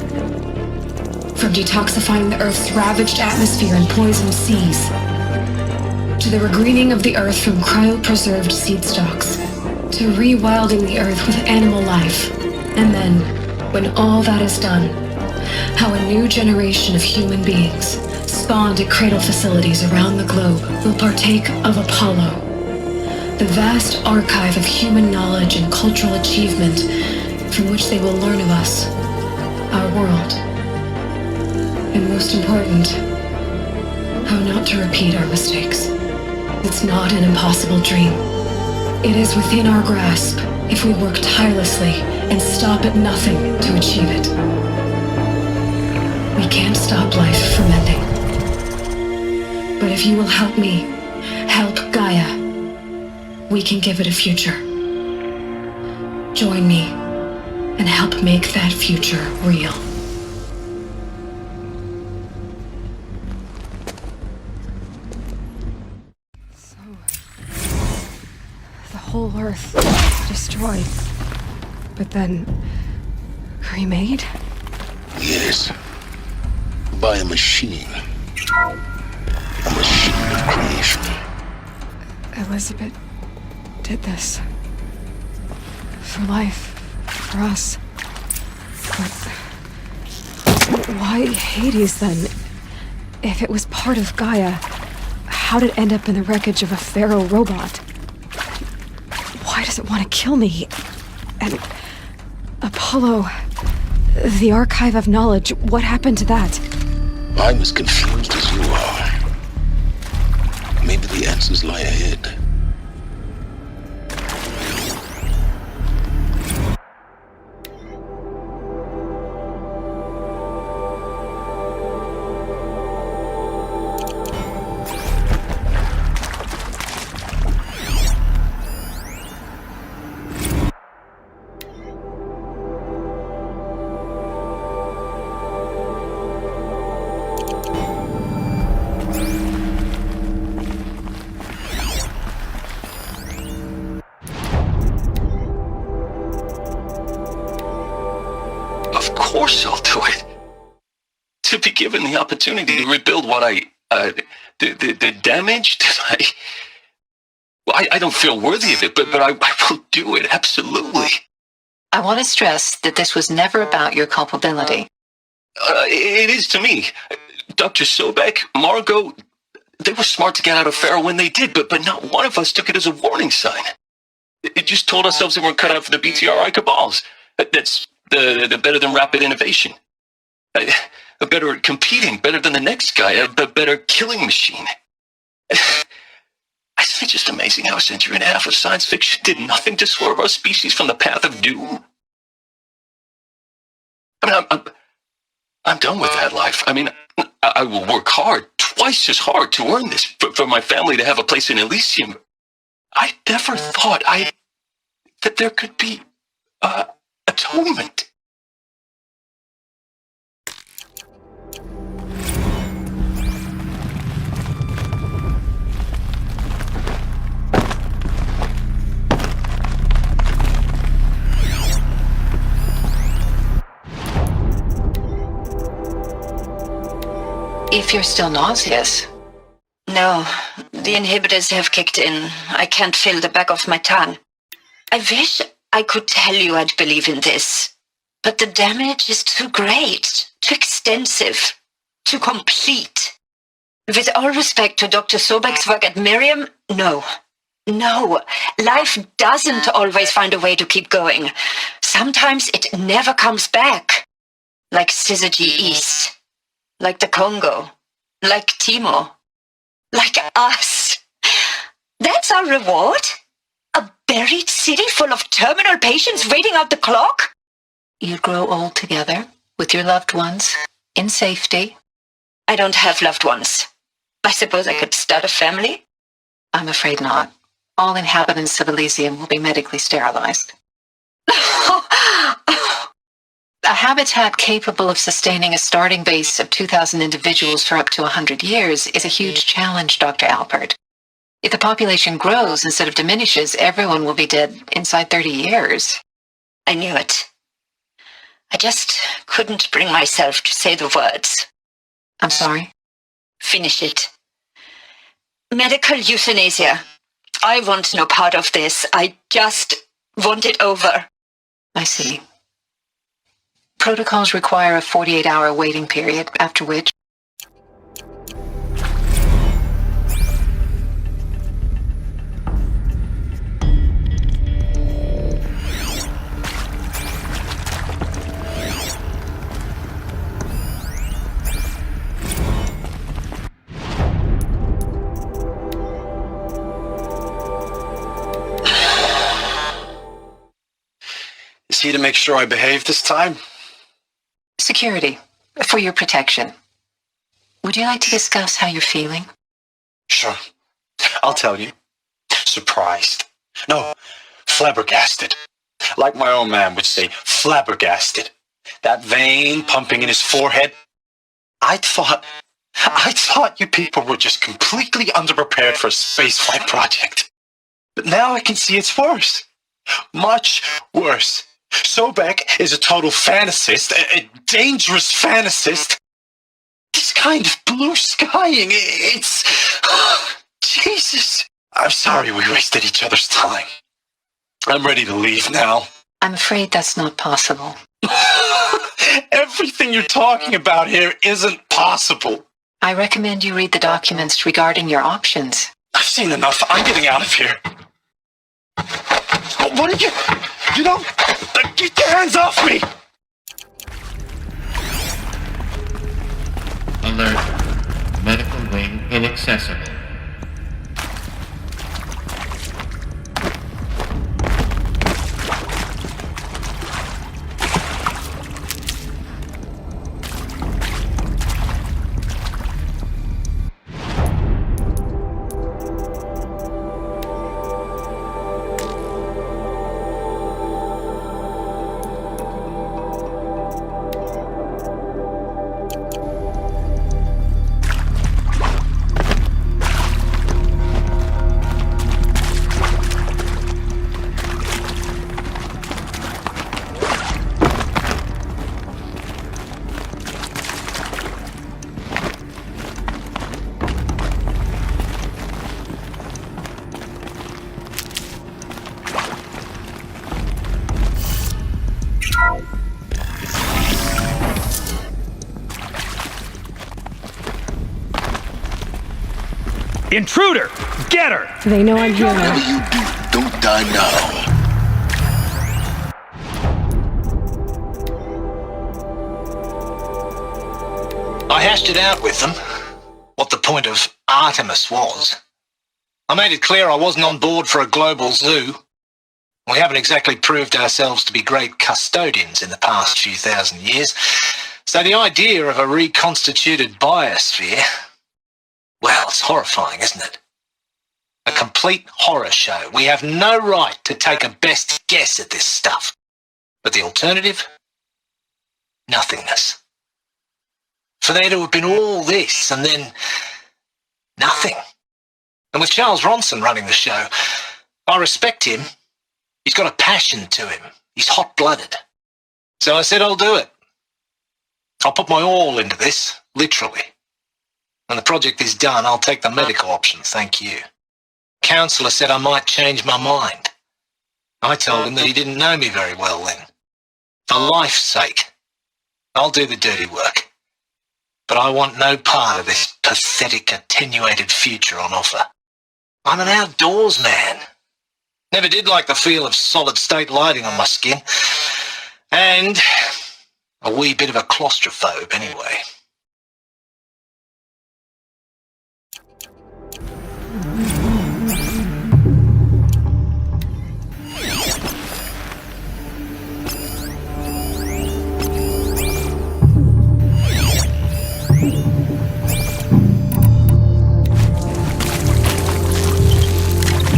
From detoxifying the Earth's ravaged atmosphere and poisoned seas, to the regreening of the Earth from cryopreserved seed stalks, to rewilding the Earth with animal life. And then, when all that is done, how a new generation of human beings, spawned at cradle facilities around the globe, will partake of Apollo, the vast archive of human knowledge and cultural achievement from which they will learn of us, our world. And most important, how not to repeat our mistakes. It's not an impossible dream. It is within our grasp if we work tirelessly and stop at nothing to achieve it. We can't stop life from ending. But if you will help me, help Gaia, we can give it a future. Join me and help make that future real. Whole Earth destroyed, but then remade? Yes. By a machine. A machine of creation. Elizabeth did this. For life. For us. But why Hades then? If it was part of Gaia, how'd it end up in the wreckage of a Pharaoh robot? Why does it want to kill me? And Apollo, the archive of knowledge, what happened to that? I'm as confused as you are. Maybe the answers lie ahead. Of course I'll do it. To be given the opportunity to rebuild what the damage that I don't feel worthy of it, but I will do it, absolutely. I want to stress that this was never about your culpability. It is to me. Dr. Sobek, Margot, they were smart to get out of Pharaoh when they did, but not one of us took it as a warning sign. It just told ourselves they weren't cut out for the BTRI cabals. That's the better than rapid innovation. A better at competing, better than the next guy, a better killing machine. Isn't it just amazing how a century and a half of science fiction did nothing to swerve our species from the path of doom? I mean, I'm done with that life. I mean, I will work hard, twice as hard to earn this, for my family to have a place in Elysium. I never thought that there could be atonement. If you're still nauseous. No, the inhibitors have kicked in. I can't feel the back of my tongue. I wish I could tell you I'd believe in this, but the damage is too great, too extensive, to complete. With all respect to Dr. Sobek's work at Miriam, no. No, life doesn't always find a way to keep going. Sometimes it never comes back. Like Syzygy East. Like the Congo. Like Timor. Like us. That's our reward? A buried city full of terminal patients waiting out the clock? You grow old together, with your loved ones, in safety. I don't have loved ones. I suppose I could start a family? I'm afraid not. All inhabitants of Elysium will be medically sterilized. A habitat capable of sustaining a starting base of 2,000 individuals for up to 100 years is a huge challenge, Dr. Alpert. If the population grows instead of diminishes, everyone will be dead inside 30 years. I knew it. I just couldn't bring myself to say the words. I'm sorry? Finish it. Medical euthanasia. I want no part of this. I just want it over. I see. Protocols require a 48-hour waiting period, after which... Is he to make sure I behave this time? Security, for your protection. Would you like to discuss how you're feeling? Sure. I'll tell you. Surprised. No, flabbergasted. Like my old man would say, flabbergasted. That vein pumping in his forehead. I thought you people were just completely underprepared for a spaceflight project. But now I can see it's worse. Much worse. Sobek is a total fantasist, a dangerous fantasist. This kind of blue skying, it's... Jesus. I'm sorry we wasted each other's time. I'm ready to leave now. I'm afraid that's not possible. Everything you're talking about here isn't possible. I recommend you read the documents regarding your options. I've seen enough. I'm getting out of here. What did you... You don't... Get your hands off me! Alert. Medical wing inaccessible. Intruder! Get her! They know I'm here Whatever now. you do, don't die now. I hashed it out with them, what the point of Artemis was. I made it clear I wasn't on board for a global zoo. We haven't exactly proved ourselves to be great custodians in the past few thousand years, so the idea of a reconstituted biosphere, well, it's horrifying, isn't it? A complete horror show. We have no right to take a best guess at this stuff. But the alternative? Nothingness. For there to have been all this and then nothing. And with Charles Ronson running the show, I respect him. He's got a passion to him. He's hot-blooded. So I said I'll do it. I'll put my all into this, literally. When the project is done, I'll take the medical option, thank you. Counselor said I might change my mind. I told him that he didn't know me very well then. For life's sake, I'll do the dirty work. but I want no part of this pathetic, attenuated future on offer. I'm an outdoors man. Never did like the feel of solid-state lighting on my skin. And a wee bit of a claustrophobe, anyway.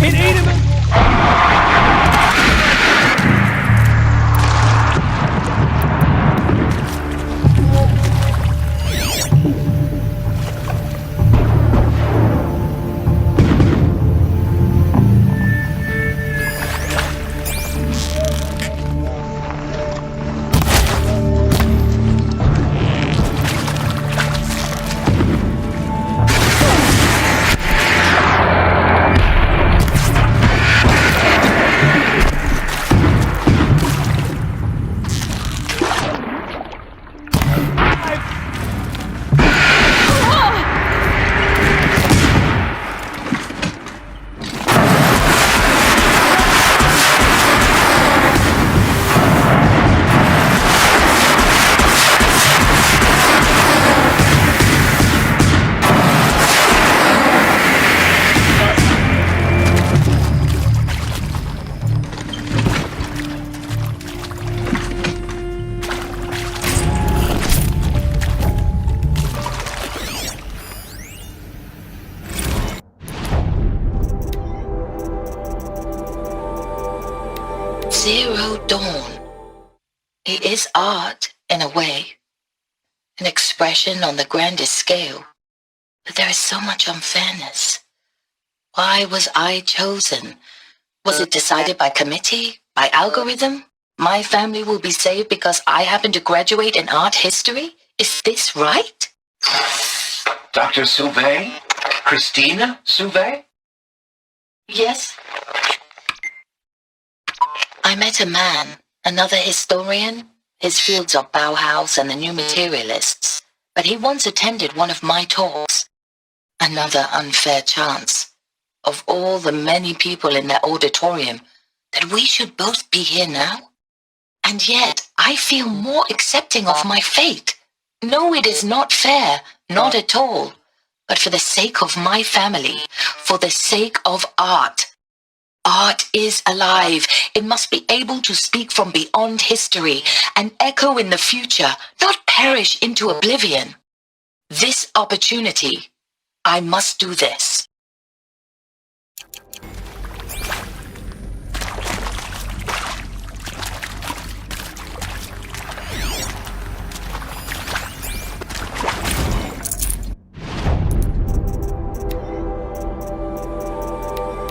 It ate him! Zero Dawn. It is art, in a way. An expression on the grandest scale. But there is so much unfairness. Why was I chosen? Was it decided by committee? By algorithm? My family will be saved because I happen to graduate in art history? Is this right? Dr. Sauvé? Christina Sauvé? Yes. I met a man, another historian. His fields are Bauhaus and the New Materialists. But he once attended one of my talks. Another unfair chance. Of all the many people in that auditorium, that we should both be here now? And yet, I feel more accepting of my fate. No, it is not fair, not at all. But for the sake of my family, for the sake of art. Art is alive. It must be able to speak from beyond history and echo in the future, not perish into oblivion. This opportunity, I must do this.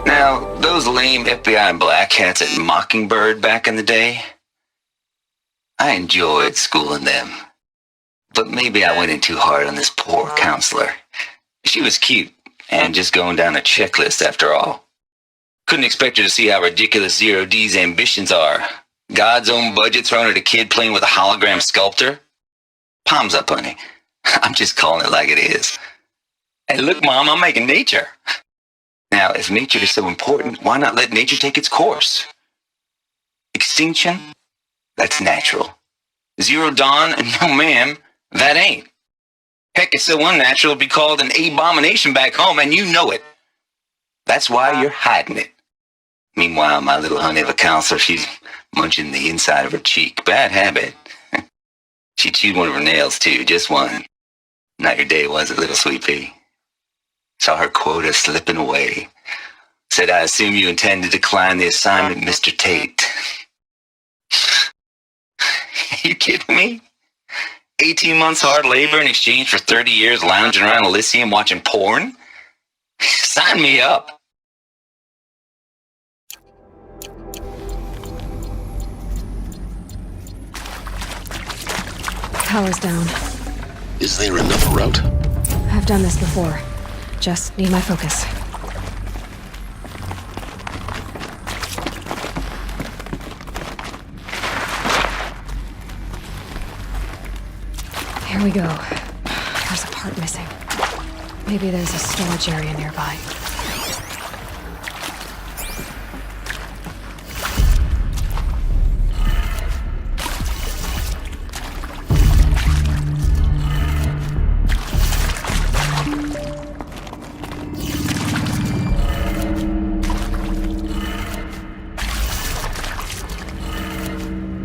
Now, those lame FBI black hats at Mockingbird back in the day, I enjoyed schooling them. But maybe I went in too hard on this poor counselor. She was cute, and just going down a checklist after all. Couldn't expect her to see how ridiculous Zero D's ambitions are. God's own budget thrown at a kid playing with a hologram sculptor? Palms up, honey. I'm just calling it like it is. Hey, look, Mom, I'm making nature. Now, if nature is so important, why not let nature take its course? Extinction? That's natural. Zero Dawn? No, ma'am, that ain't. Heck, it's so unnatural to be called an abomination back home, and you know it. That's why you're hiding it. Meanwhile, my little honey of a counselor, she's munching the inside of her cheek. Bad habit. She chewed one of her nails, too, just one. Not your day, was it, little sweet pea? Saw her quota slipping away. Said, I assume you intend to decline the assignment, Mr. Tate. You kidding me? 18 months hard labor in exchange for 30 years lounging around Elysium watching porn? Sign me up. Power's down. Is there another route? I've done this before. Just need my focus. Here we go. There's a part missing. Maybe there's a storage area nearby.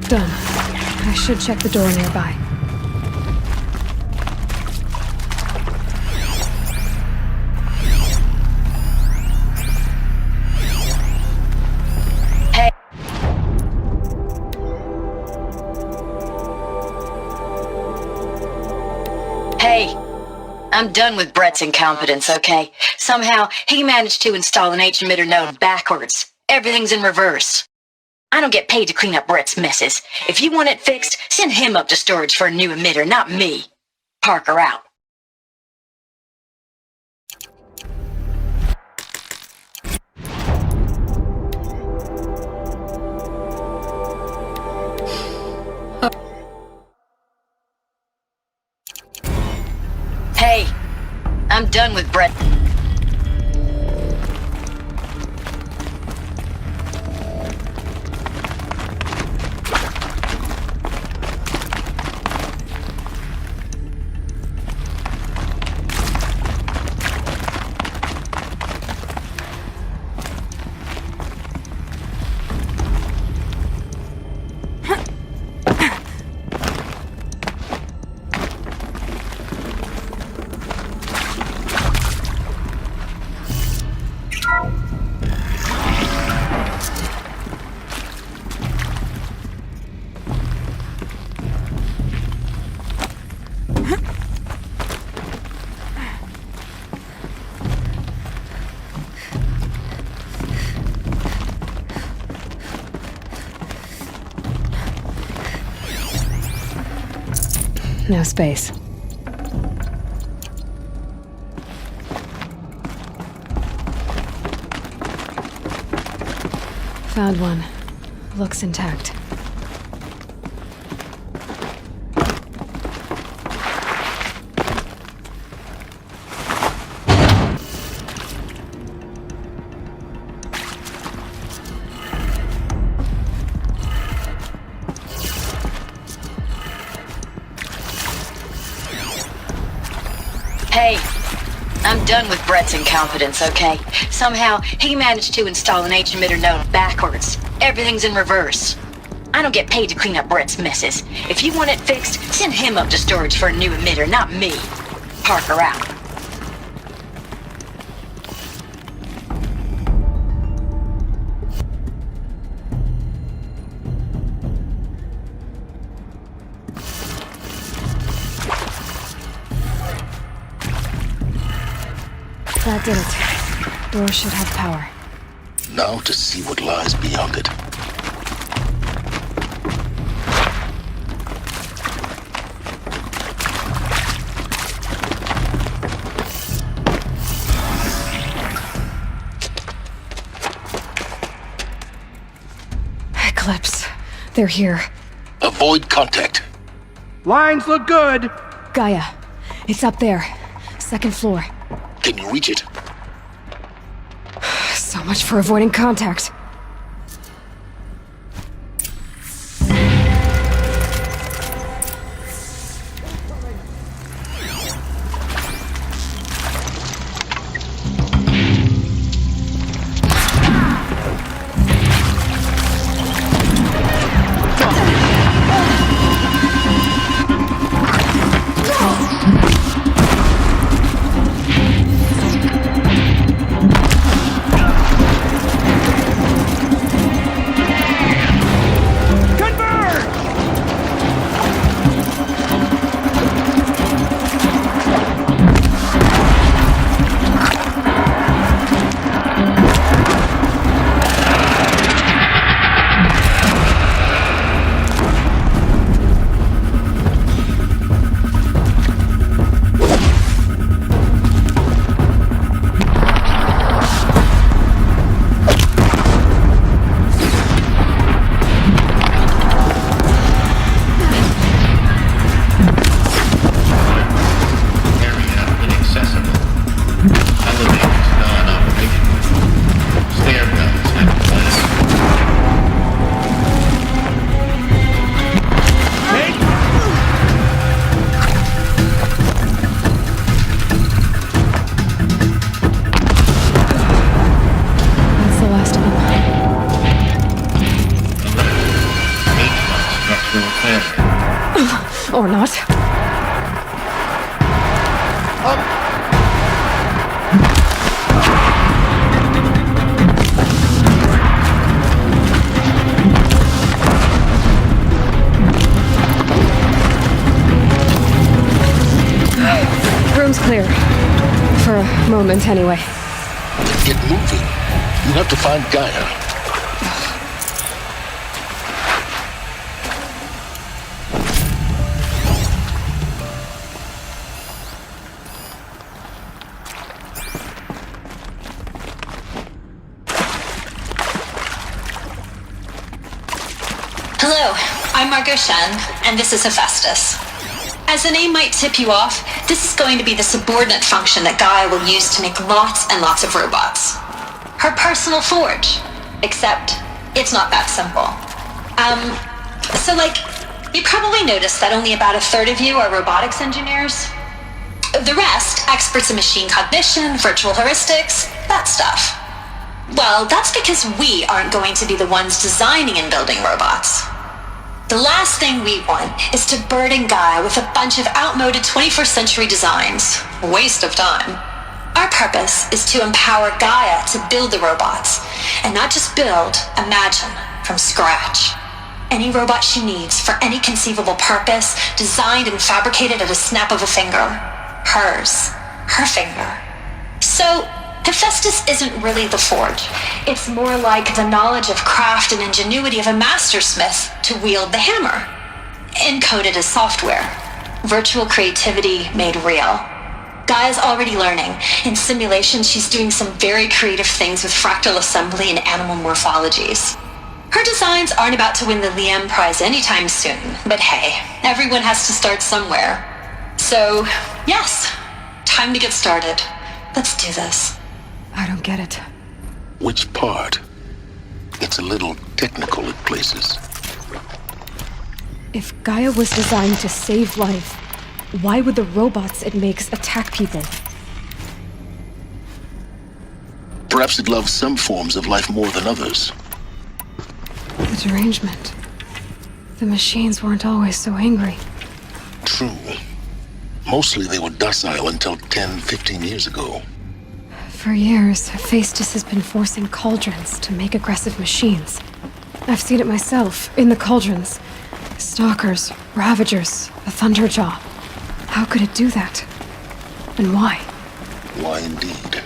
Done. I should check the door nearby. Hey, I'm done with Brett's incompetence, okay? Somehow, he managed to install an H-emitter node backwards. Everything's in reverse. I don't get paid to clean up Brett's messes. If you want it fixed, send him up to storage for a new emitter, not me. Parker out. Hey, I'm done with Brett. No space. Found one. Looks intact. Hey, I'm done with Brett's incompetence, okay? Somehow, he managed to install an H-emitter node backwards. Everything's in reverse. I don't get paid to clean up Brett's messes. If you want it fixed, send him up to storage for a new emitter, not me. Parker out. That did it. Door should have power. Now to see what lies beyond it. Eclipse. They're here. Avoid contact. Lines look good. Gaia. It's up there. Second floor. Can you reach it? So much for avoiding contact. Or not. Room's clear. For a moment, anyway. Get moving. You have to find Gaia. Hello, I'm Margot Shen, and this is Hephaestus. As the name might tip you off, this is going to be the subordinate function that Gaia will use to make lots and lots of robots. Her personal forge. Except, it's not that simple. You probably noticed that only about a third of you are robotics engineers. The rest, experts in machine cognition, virtual heuristics, that stuff. Well, that's because we aren't going to be the ones designing and building robots. The last thing we want is to burden Gaia with a bunch of outmoded 21st century designs. Waste of time. Our purpose is to empower Gaia to build the robots, and not just build, imagine, from scratch. Any robot she needs for any conceivable purpose, designed and fabricated at a snap of a finger. Hers. Her finger. So, Hephaestus isn't really the forge. It's more like the knowledge of craft and ingenuity of a mastersmith to wield the hammer. Encoded as software. Virtual creativity made real. Gaia's already learning. In simulation, she's doing some very creative things with fractal assembly and animal morphologies. Her designs aren't about to win the Liam Prize anytime soon, but hey, everyone has to start somewhere. So, yes, time to get started. Let's do this. I don't get it. Which part? It's a little technical at places. If Gaia was designed to save life, why would the robots it makes attack people? Perhaps it loves some forms of life more than others. The derangement. The machines weren't always so angry. True. Mostly they were docile until 10, 15 years ago. For years, Hephaestus has been forcing cauldrons to make aggressive machines. I've seen it myself, in the cauldrons. Stalkers, Ravagers, the Thunderjaw. How could it do that? And why? Why indeed?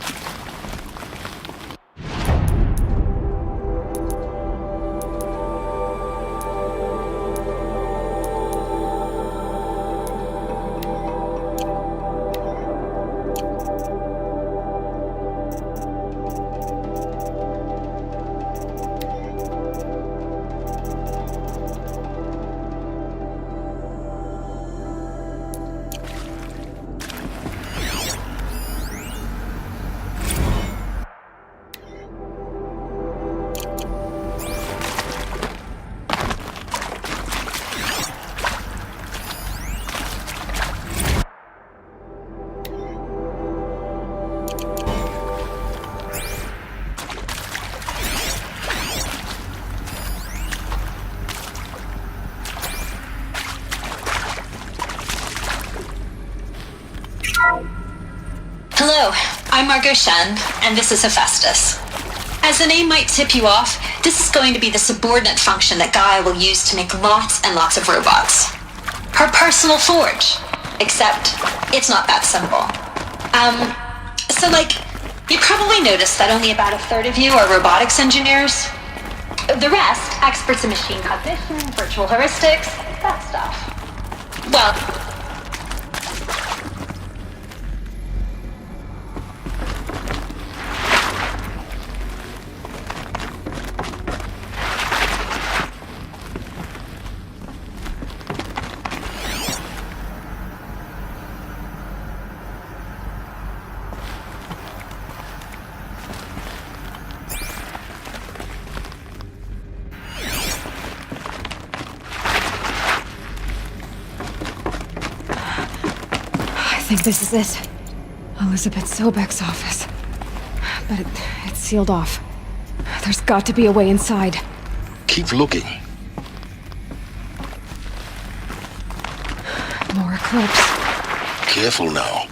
Hello, I'm Margot Shen, and this is Hephaestus. As the name might tip you off, this is going to be the subordinate function that Gaia will use to make lots and lots of robots. Her personal forge. Except, it's not that simple. You probably noticed that only about a third of you are robotics engineers. The rest, experts in machine cognition, virtual heuristics, that stuff. Well, I think this is it. Elizabeth Sobek's office. But it's sealed off. There's got to be a way inside. Keep looking. More Eclipse. Careful now.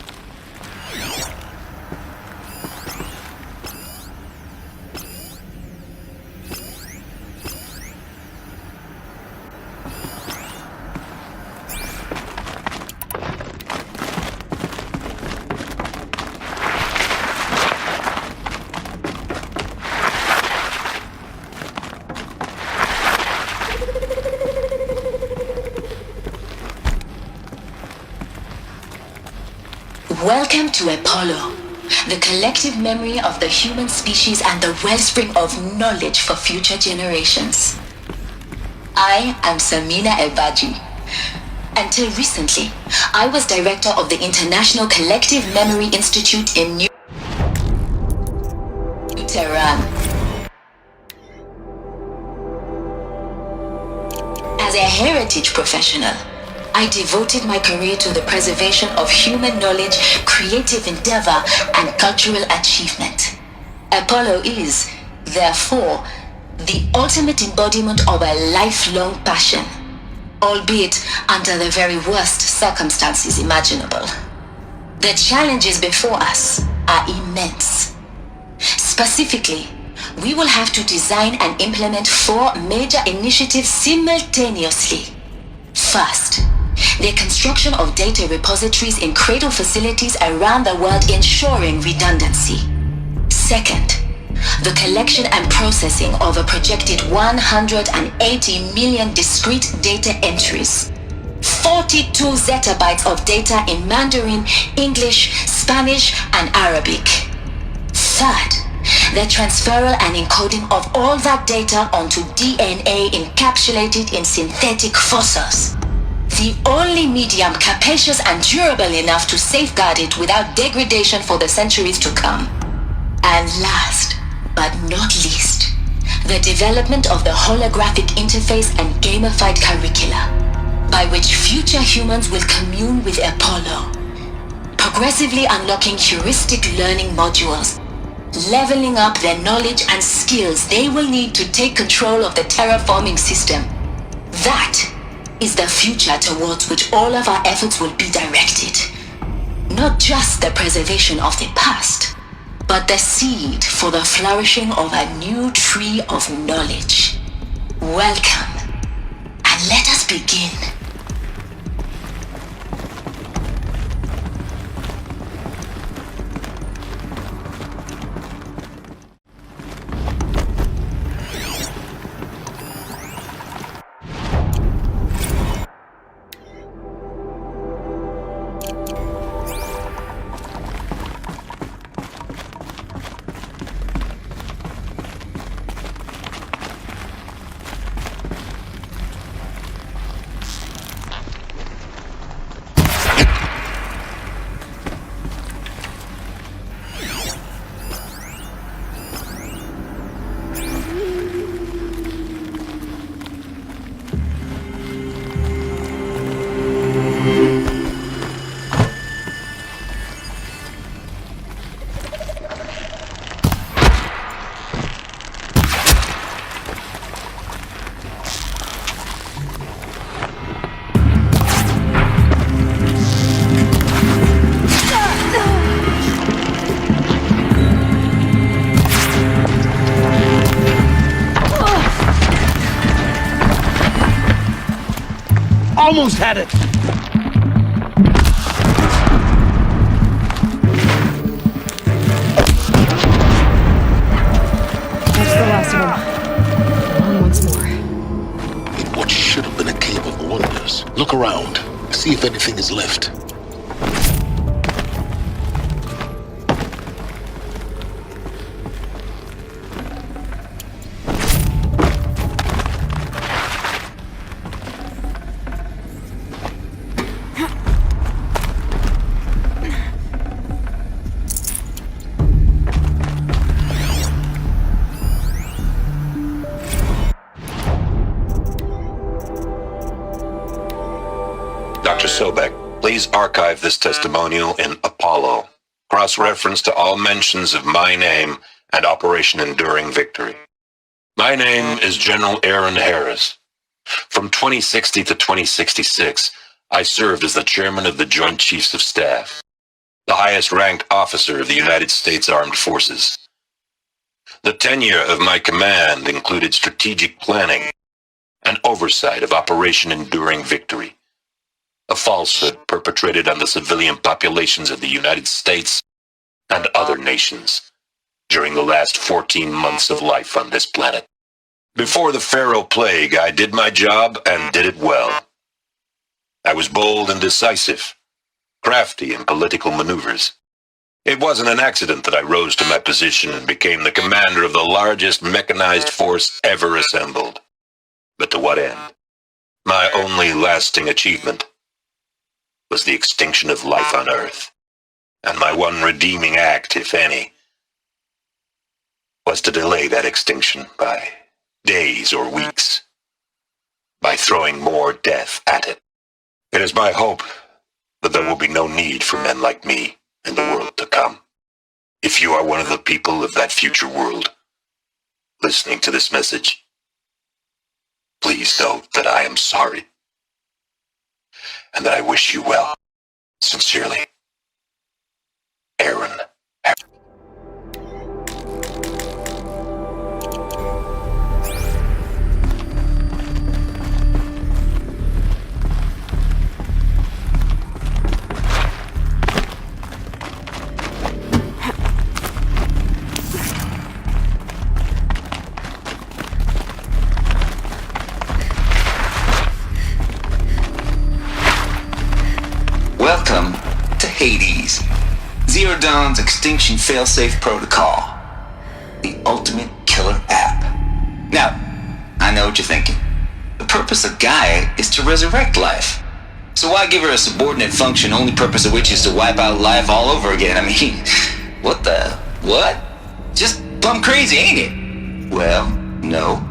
Welcome to Apollo, the collective memory of the human species and the wellspring of knowledge for future generations. I am Samina Elbaji. Until recently, I was director of the International Collective Memory Institute in New Tehran. As a heritage professional, I devoted my career to the preservation of human knowledge, creative endeavor, and cultural achievement. Apollo is, therefore, the ultimate embodiment of a lifelong passion, albeit under the very worst circumstances imaginable. The challenges before us are immense. Specifically, we will have to design and implement 4 major initiatives simultaneously. First, the construction of data repositories in cradle facilities around the world ensuring redundancy. Second, the collection and processing of a projected 180 million discrete data entries. 42 zettabytes of data in Mandarin, English, Spanish, and Arabic. Third, the transferal and encoding of all that data onto DNA encapsulated in synthetic fossils. The only medium capacious and durable enough to safeguard it without degradation for the centuries to come. And last, but not least, the development of the holographic interface and gamified curricula, by which future humans will commune with Apollo, progressively unlocking heuristic learning modules, leveling up their knowledge and skills they will need to take control of the terraforming system. That is the future towards which all of our efforts will be directed. Not just the preservation of the past, but the seed for the flourishing of a new tree of knowledge. Welcome, and let us begin. Almost had it! That's the last of them. On once more. In what should have been a cave of wonders. Look around. See if anything is left. Dr. Sobek, please archive this testimonial in Apollo. Cross-reference to all mentions of my name and Operation Enduring Victory. My name is General Aaron Harris. From 2060 to 2066, I served as the chairman of the Joint Chiefs of Staff, the highest-ranked officer of the United States Armed Forces. The tenure of my command included strategic planning and oversight of Operation Enduring Victory, a falsehood perpetrated on the civilian populations of the United States and other nations during the last 14 months of life on this planet. Before the Pharaoh Plague, I did my job and did it well. I was bold and decisive, crafty in political maneuvers. It wasn't an accident that I rose to my position and became the commander of the largest mechanized force ever assembled. But to what end? My only lasting achievement was the extinction of life on Earth, and my one redeeming act, if any, was to delay that extinction by days or weeks, by throwing more death at it. It is my hope that there will be no need for men like me in the world to come. If you are one of the people of that future world listening to this message, please know that I am sorry and that I wish you well. Sincerely, Aaron. Welcome to Hades, Zero Dawn's extinction failsafe protocol, the ultimate killer app. Now, I know what you're thinking. The purpose of Gaia is to resurrect life. So why give her a subordinate function, only purpose of which is to wipe out life all over again? I mean, what? Just plumb crazy, ain't it? Well, no,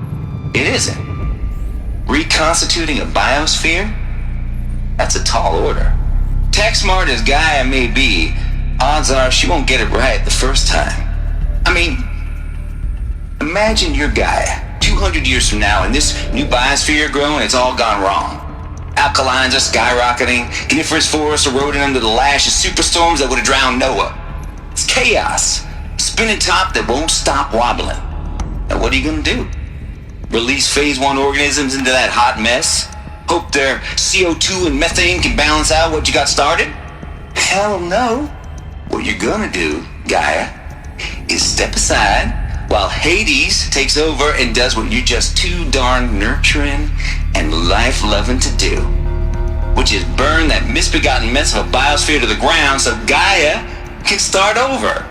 it isn't. Reconstituting a biosphere? That's a tall order. Tech smart as Gaia may be, odds are she won't get it right the first time. I mean, imagine you're Gaia, 200 years from now, and this new biosphere you're growing, it's all gone wrong. Alkalines are skyrocketing, coniferous forests eroding under the lash of superstorms that would have drowned Noah. It's chaos, spinning top that won't stop wobbling. Now what are you gonna do? Release phase 1 organisms into that hot mess? Hope their CO2 and methane can balance out what you got started? Hell no. What you're gonna do, Gaia, is step aside while Hades takes over and does what you're just too darn nurturing and life-loving to do, which is burn that misbegotten mess of a biosphere to the ground so Gaia can start over.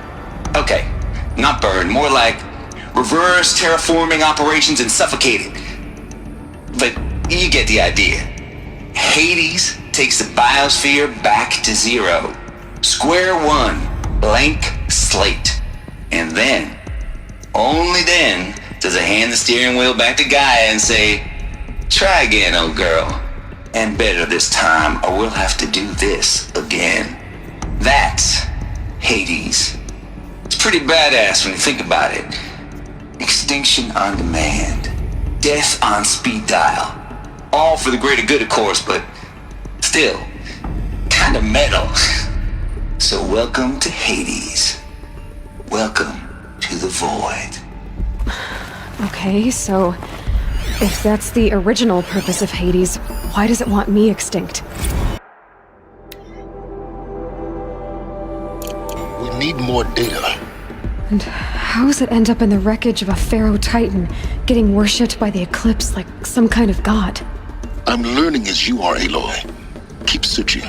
Okay, not burn, more like reverse terraforming operations and suffocate it. But you get the idea. Hades takes the biosphere back to zero. Square one, blank slate. And then, only then, does it hand the steering wheel back to Gaia and say, try again, old girl. And better this time, or we'll have to do this again. That's Hades. It's pretty badass when you think about it. Extinction on demand. Death on speed dial. All for the greater good, of course, but still, kind of metal. So welcome to Hades. Welcome to the void. Okay, so if that's the original purpose of Hades, why does it want me extinct? We need more data. And how does it end up in the wreckage of a Pharaoh Titan, getting worshipped by the Eclipse like some kind of god? I'm learning as you are, Aloy. Keep searching.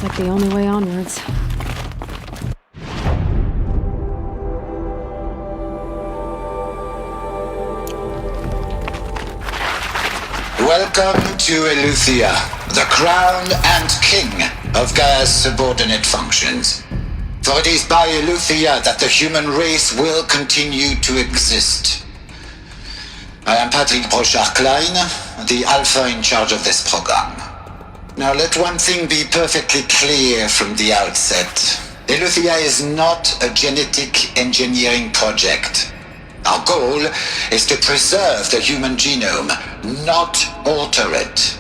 Like the only way onwards. Welcome to Eleuthia, the crown and king of Gaia's subordinate functions. For it is by Eleuthia that the human race will continue to exist. I am Patrick Brochard-Klein, the Alpha in charge of this program. Now let one thing be perfectly clear from the outset. Eleuthia is not a genetic engineering project. Our goal is to preserve the human genome, not alter it.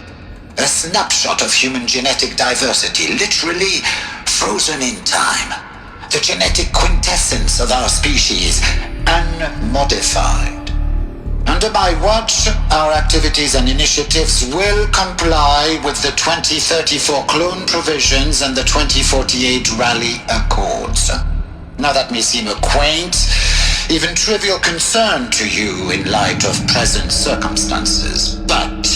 A snapshot of human genetic diversity, literally frozen in time. The genetic quintessence of our species, unmodified. Under my watch, our activities and initiatives will comply with the 2034 clone provisions and the 2048 Raleigh Accords. Now that may seem a quaint, even trivial concern to you in light of present circumstances, but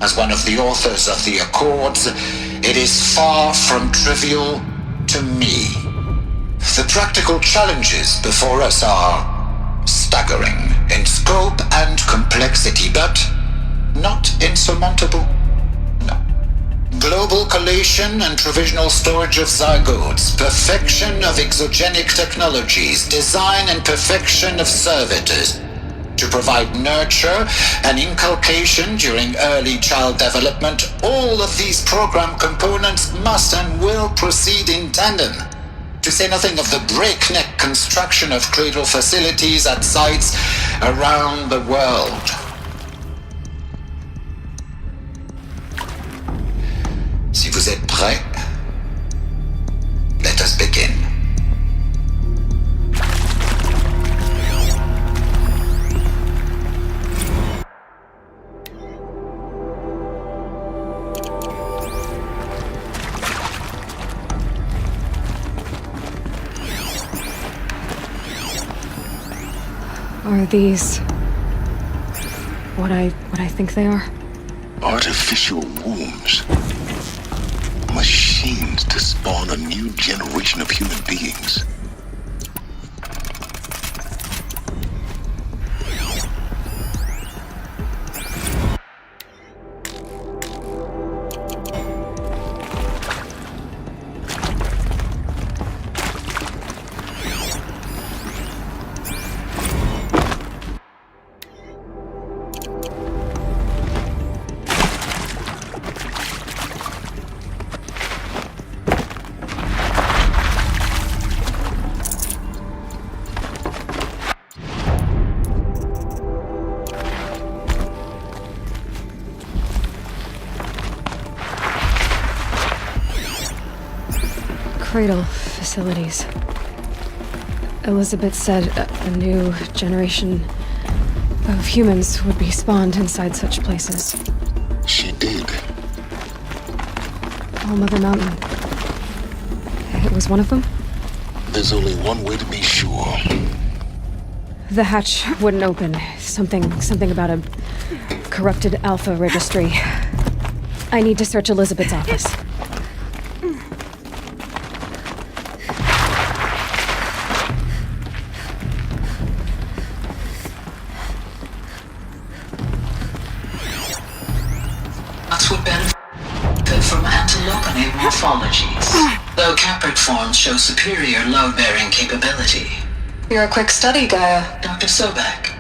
as one of the authors of the Accords, it is far from trivial to me. The practical challenges before us are staggering in scope and complexity, but not insurmountable. No. Global collation and provisional storage of zygotes, perfection of exogenic technologies, design and perfection of servitors, to provide nurture and inculcation during early child development. All of these program components must and will proceed in tandem. To say nothing of the breakneck construction of cradle facilities at sites around the world. Si vous êtes prêts, let us begin. Are these what I think they are? Artificial wombs. Machines to spawn a new generation of human beings. Cradle facilities. Elizabeth said a new generation of humans would be spawned inside such places. She did. All Mother Mountain. It was one of them? There's only one way to be sure. The hatch wouldn't open. Something about a corrupted Alpha registry. I need to search Elizabeth's office. Would benefit from antilopine morphologies, though caprid forms show superior load-bearing capability. You're a quick study, Gaia. Dr. Sobek,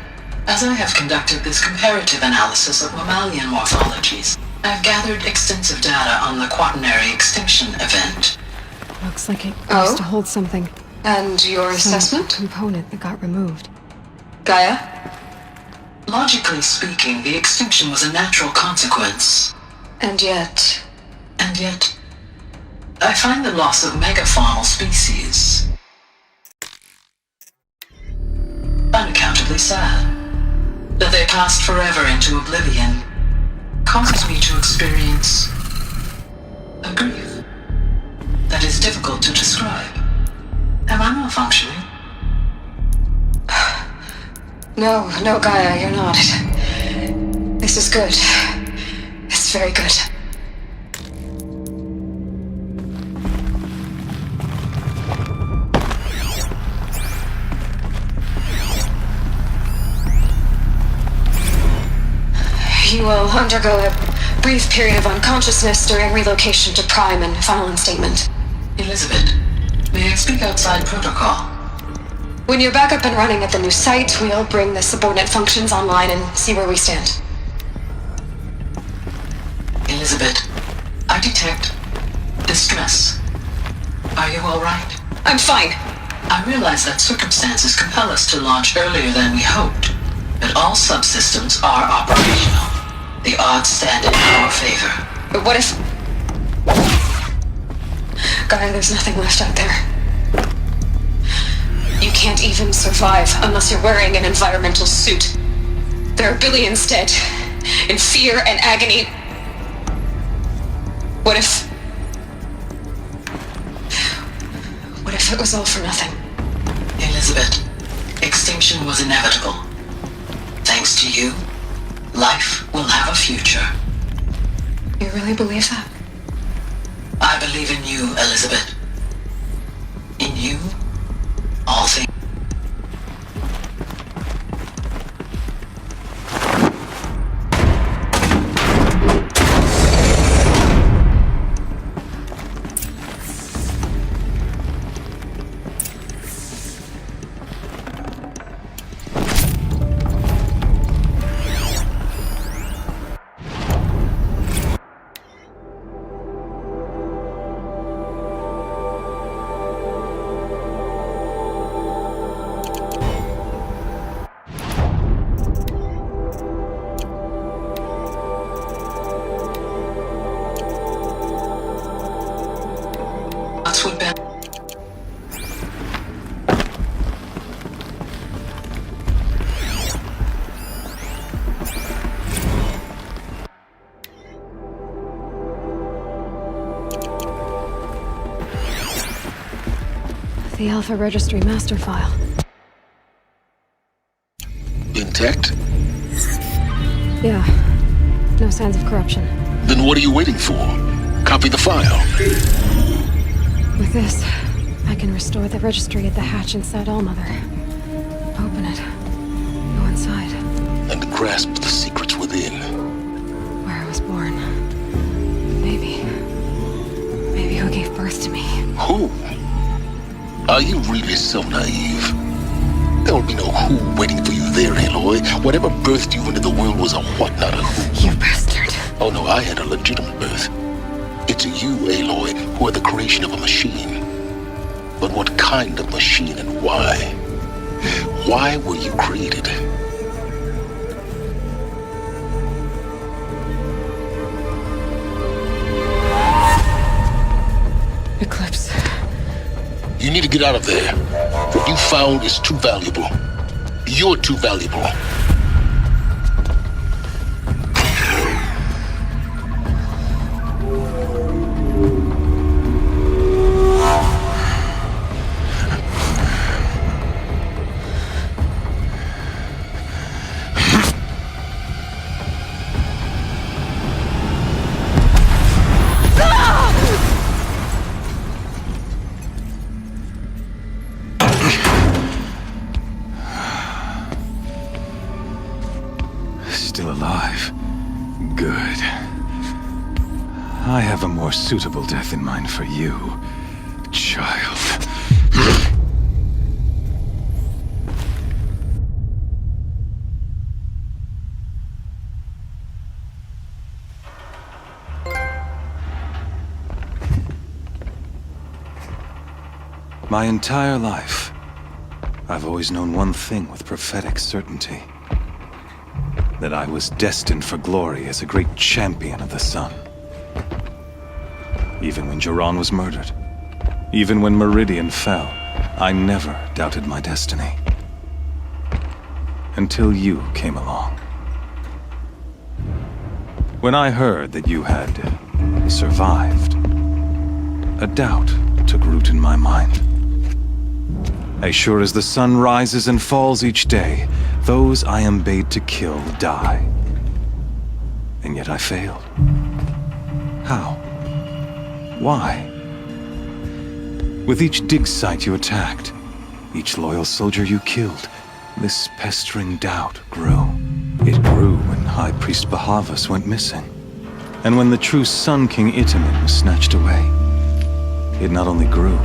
as I have conducted this comparative analysis of mammalian morphologies, I've gathered extensive data on the quaternary extinction event. Looks like it used to hold something. And your assessment? Component that got removed. Gaia? Logically speaking, the extinction was a natural consequence. And yet, I find the loss of megafaunal species unaccountably sad. That they passed forever into oblivion causes me to experience a grief that is difficult to describe. Am I malfunctioning? No, Gaia, you're not. This is good. It's very good. You will undergo a brief period of unconsciousness during relocation to Prime and final instatement. Elizabeth, May I speak outside protocol? When you're back up and running at the new site, we'll bring the subordinate functions online and see where we stand. Elizabeth, I detect distress. Are you all right? I'm fine. I realize that circumstances compel us to launch earlier than we hoped, but all subsystems are operational. The odds stand in our favor. But what if... Gaia, there's nothing left out there. You can't even survive unless you're wearing an environmental suit. There are billions dead, in fear and agony. What if it was all for nothing? Elizabeth, extinction was inevitable. Thanks to you, life will have a future. You really believe that? I believe in you, Elizabeth. In you, all things. The Alpha Registry master file. Intact? Yeah. No signs of corruption. Then what are you waiting for? Copy the file. With this, I can restore the registry at the hatch inside Allmother. Open it. Go inside. And grasp the secrets within. Where I was born. Maybe who gave birth to me. Who? Are you really so naive? There will be no who waiting for you there, Aloy. Whatever birthed you into the world was a what, not a who. You bastard. Oh no, I had a legitimate birth. It's you, Aloy, who are the creation of a machine. But what kind of machine and why? Why were you created? Eclipse. You need to get out of there. What you found is too valuable. You're too valuable. Still alive. Good. I have a more suitable death in mind for you, child. My entire life, I've always known one thing with prophetic certainty. That I was destined for glory as a great champion of the sun. Even when Jiran was murdered, even when Meridian fell, I never doubted my destiny. Until you came along. When I heard that you had survived, a doubt took root in my mind. As sure as the sun rises and falls each day, those I am bade to kill die. And yet I failed. How? Why? With each dig site you attacked, each loyal soldier you killed, this pestering doubt grew. It grew when High Priest Bahavas went missing. And when the true Sun King Itamen was snatched away. It not only grew,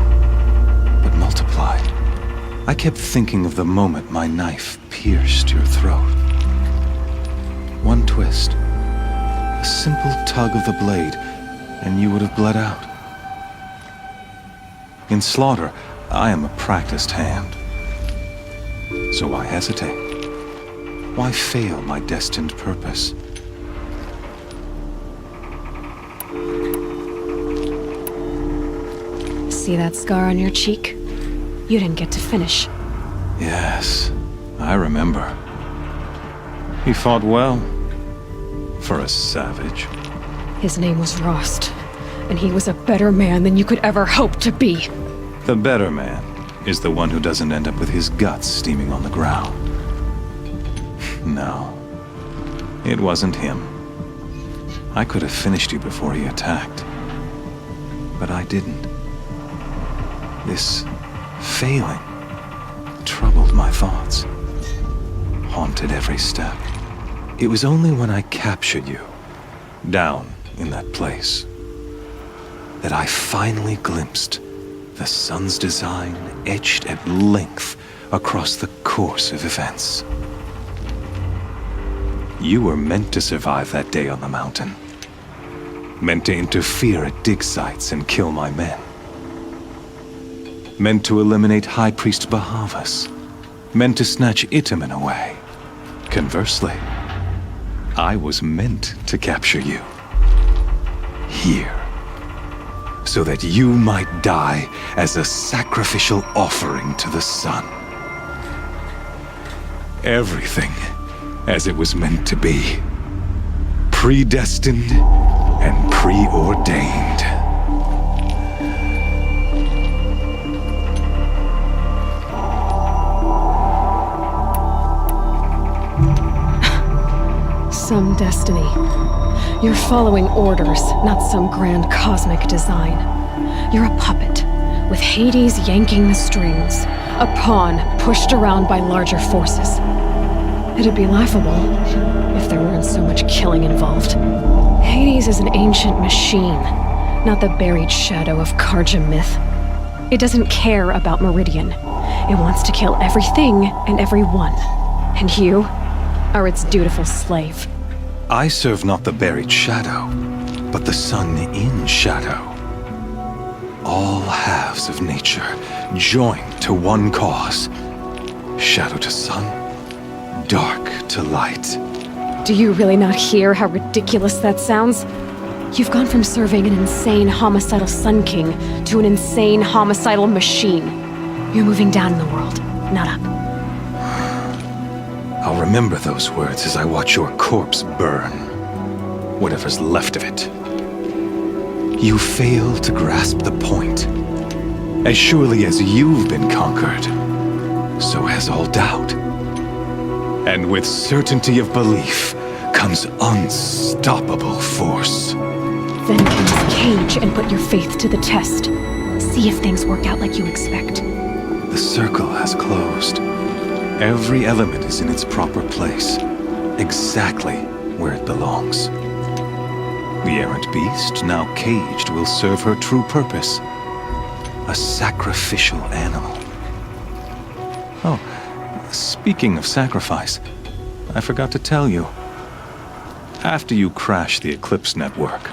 I kept thinking of the moment my knife pierced your throat. One twist, a simple tug of the blade, and you would have bled out. In slaughter, I am a practiced hand. So why hesitate? Why fail my destined purpose? See that scar on your cheek? You didn't get to finish. Yes, I remember. He fought well. For a savage. His name was Rost, and he was a better man than you could ever hope to be. The better man is the one who doesn't end up with his guts steaming on the ground. No, it wasn't him. I could have finished you before he attacked. But I didn't. This failing troubled my thoughts, haunted every step. It was only when I captured you, down in that place, that I finally glimpsed the sun's design etched at length across the course of events. You were meant to survive that day on the mountain. Meant to interfere at dig sites and kill my men. Meant to eliminate High Priest Bahavas. Meant to snatch Itamen away. Conversely, I was meant to capture you. Here. So that you might die as a sacrificial offering to the sun. Everything as it was meant to be. Predestined and preordained. Some destiny. You're following orders, not some grand cosmic design. You're a puppet, with Hades yanking the strings, a pawn pushed around by larger forces. It'd be laughable if there weren't so much killing involved. Hades is an ancient machine, not the buried shadow of Karja myth. It doesn't care about Meridian. It wants to kill everything and everyone. And you are its dutiful slave. I serve not the buried shadow, but the sun in shadow. All halves of nature joined to one cause. Shadow to sun, dark to light. Do you really not hear how ridiculous that sounds? You've gone from serving an insane homicidal Sun King to an insane homicidal machine. You're moving down in the world, not up. I'll remember those words as I watch your corpse burn. Whatever's left of it. You fail to grasp the point. As surely as you've been conquered, so has all doubt. And with certainty of belief comes unstoppable force. Then cleanse Cage and put your faith to the test. See if things work out like you expect. The circle has closed. Every element is in its proper place, exactly where it belongs. The errant beast, now caged, will serve her true purpose. A sacrificial animal. Oh, speaking of sacrifice, I forgot to tell you. After you crashed the Eclipse network,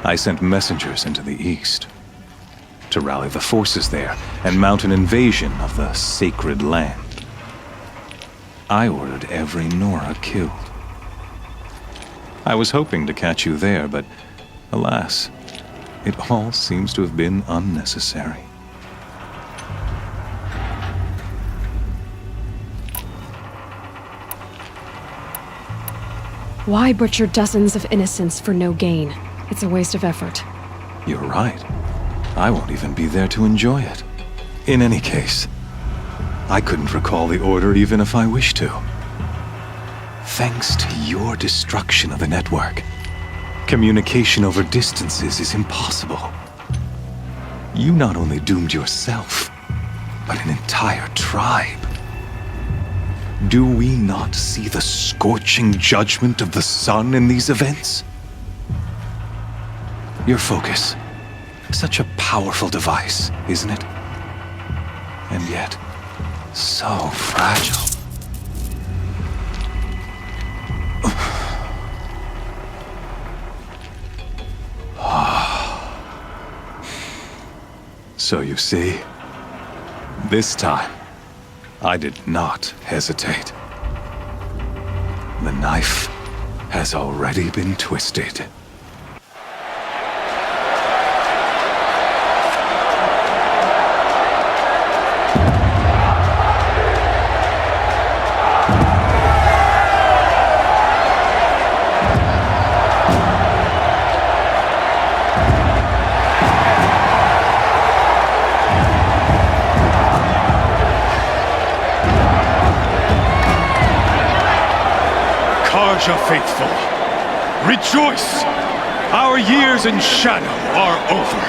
I sent messengers into the east to rally the forces there and mount an invasion of the sacred land. I ordered every Nora killed. I was hoping to catch you there, but alas, it all seems to have been unnecessary. Why butcher dozens of innocents for no gain? It's a waste of effort. You're right. I won't even be there to enjoy it. In any case, I couldn't recall the order even if I wished to. Thanks to your destruction of the network, communication over distances is impossible. You not only doomed yourself, but an entire tribe. Do we not see the scorching judgment of the sun in these events? Your focus, such a powerful device, isn't it? And yet, So fragile. So you see, this time, I did not hesitate. The knife has already been twisted. Karja faithful, rejoice! Our years in shadow are over.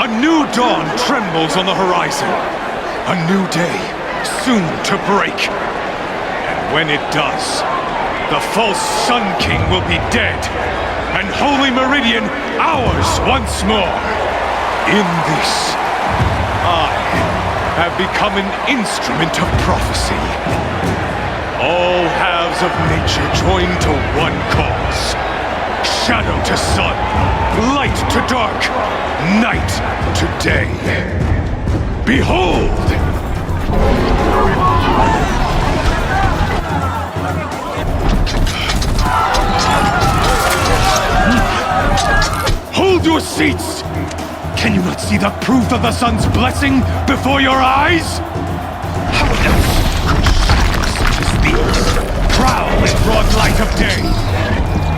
A new dawn trembles on the horizon. A new day soon to break. And when it does, the false Sun King will be dead, and Holy Meridian ours once more. In this, I have become an instrument of prophecy. All halves of nature join to one cause. Shadow to sun, light to dark, night to day. Behold! Hold your seats! Can you not see the proof of the sun's blessing before your eyes? How else could shadows such as these prowl in broad light of day?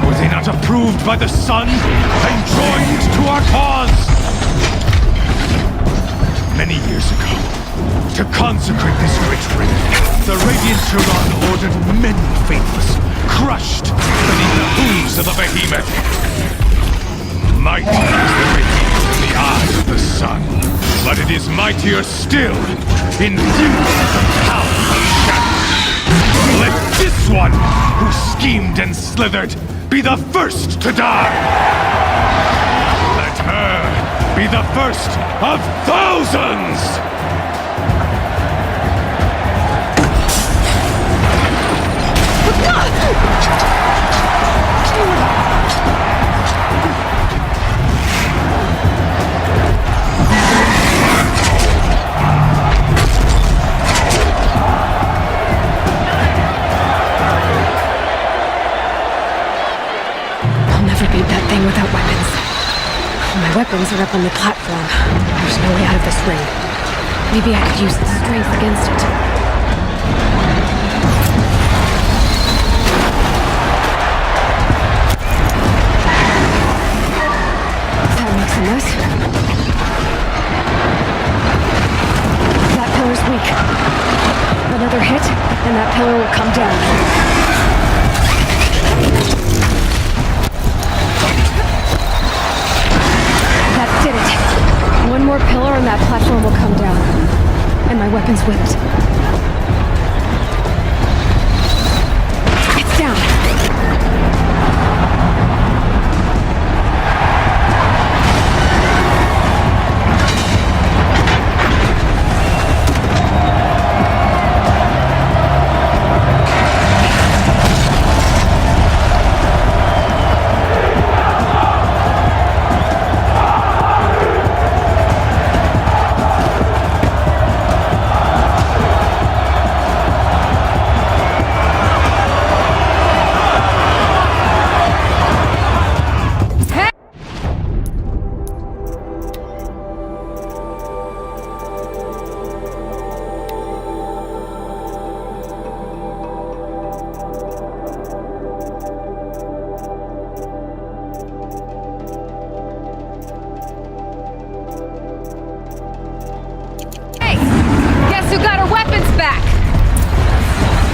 Were they not approved by the sun and joined to our cause? Many years ago, to consecrate this great ring, the Radiant Turon ordered many faithless, crushed beneath the hooves of the behemoth. Mighty is the radiance in the eyes of the sun, but it is mightier still, infused with the power of shadow. Let this one, who schemed and slithered, be the first to die! Let her be the first of thousands! Without weapons. My weapons are up on the platform. There's no way out of this ring. Maybe I could use the strength against it. That makes a mess. That pillar's weak. Another hit, and that pillar will come down. Did it. One more pillar and that platform will come down. And my weapons with it. It's down.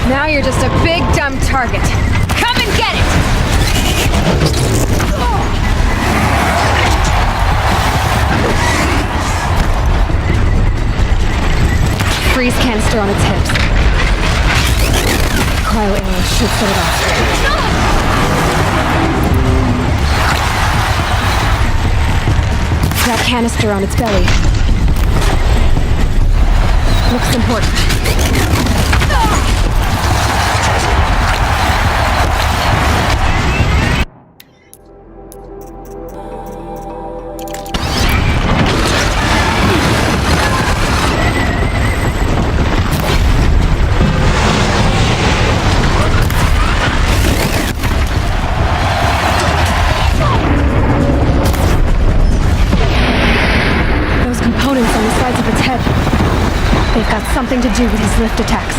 Now you're just a big, dumb target. Come and get it! Freeze canister on its hips. Cryo arrow should set it off. That canister on its belly. Looks That's important. Those components on the sides of its head. They've got something to do with his lift attacks.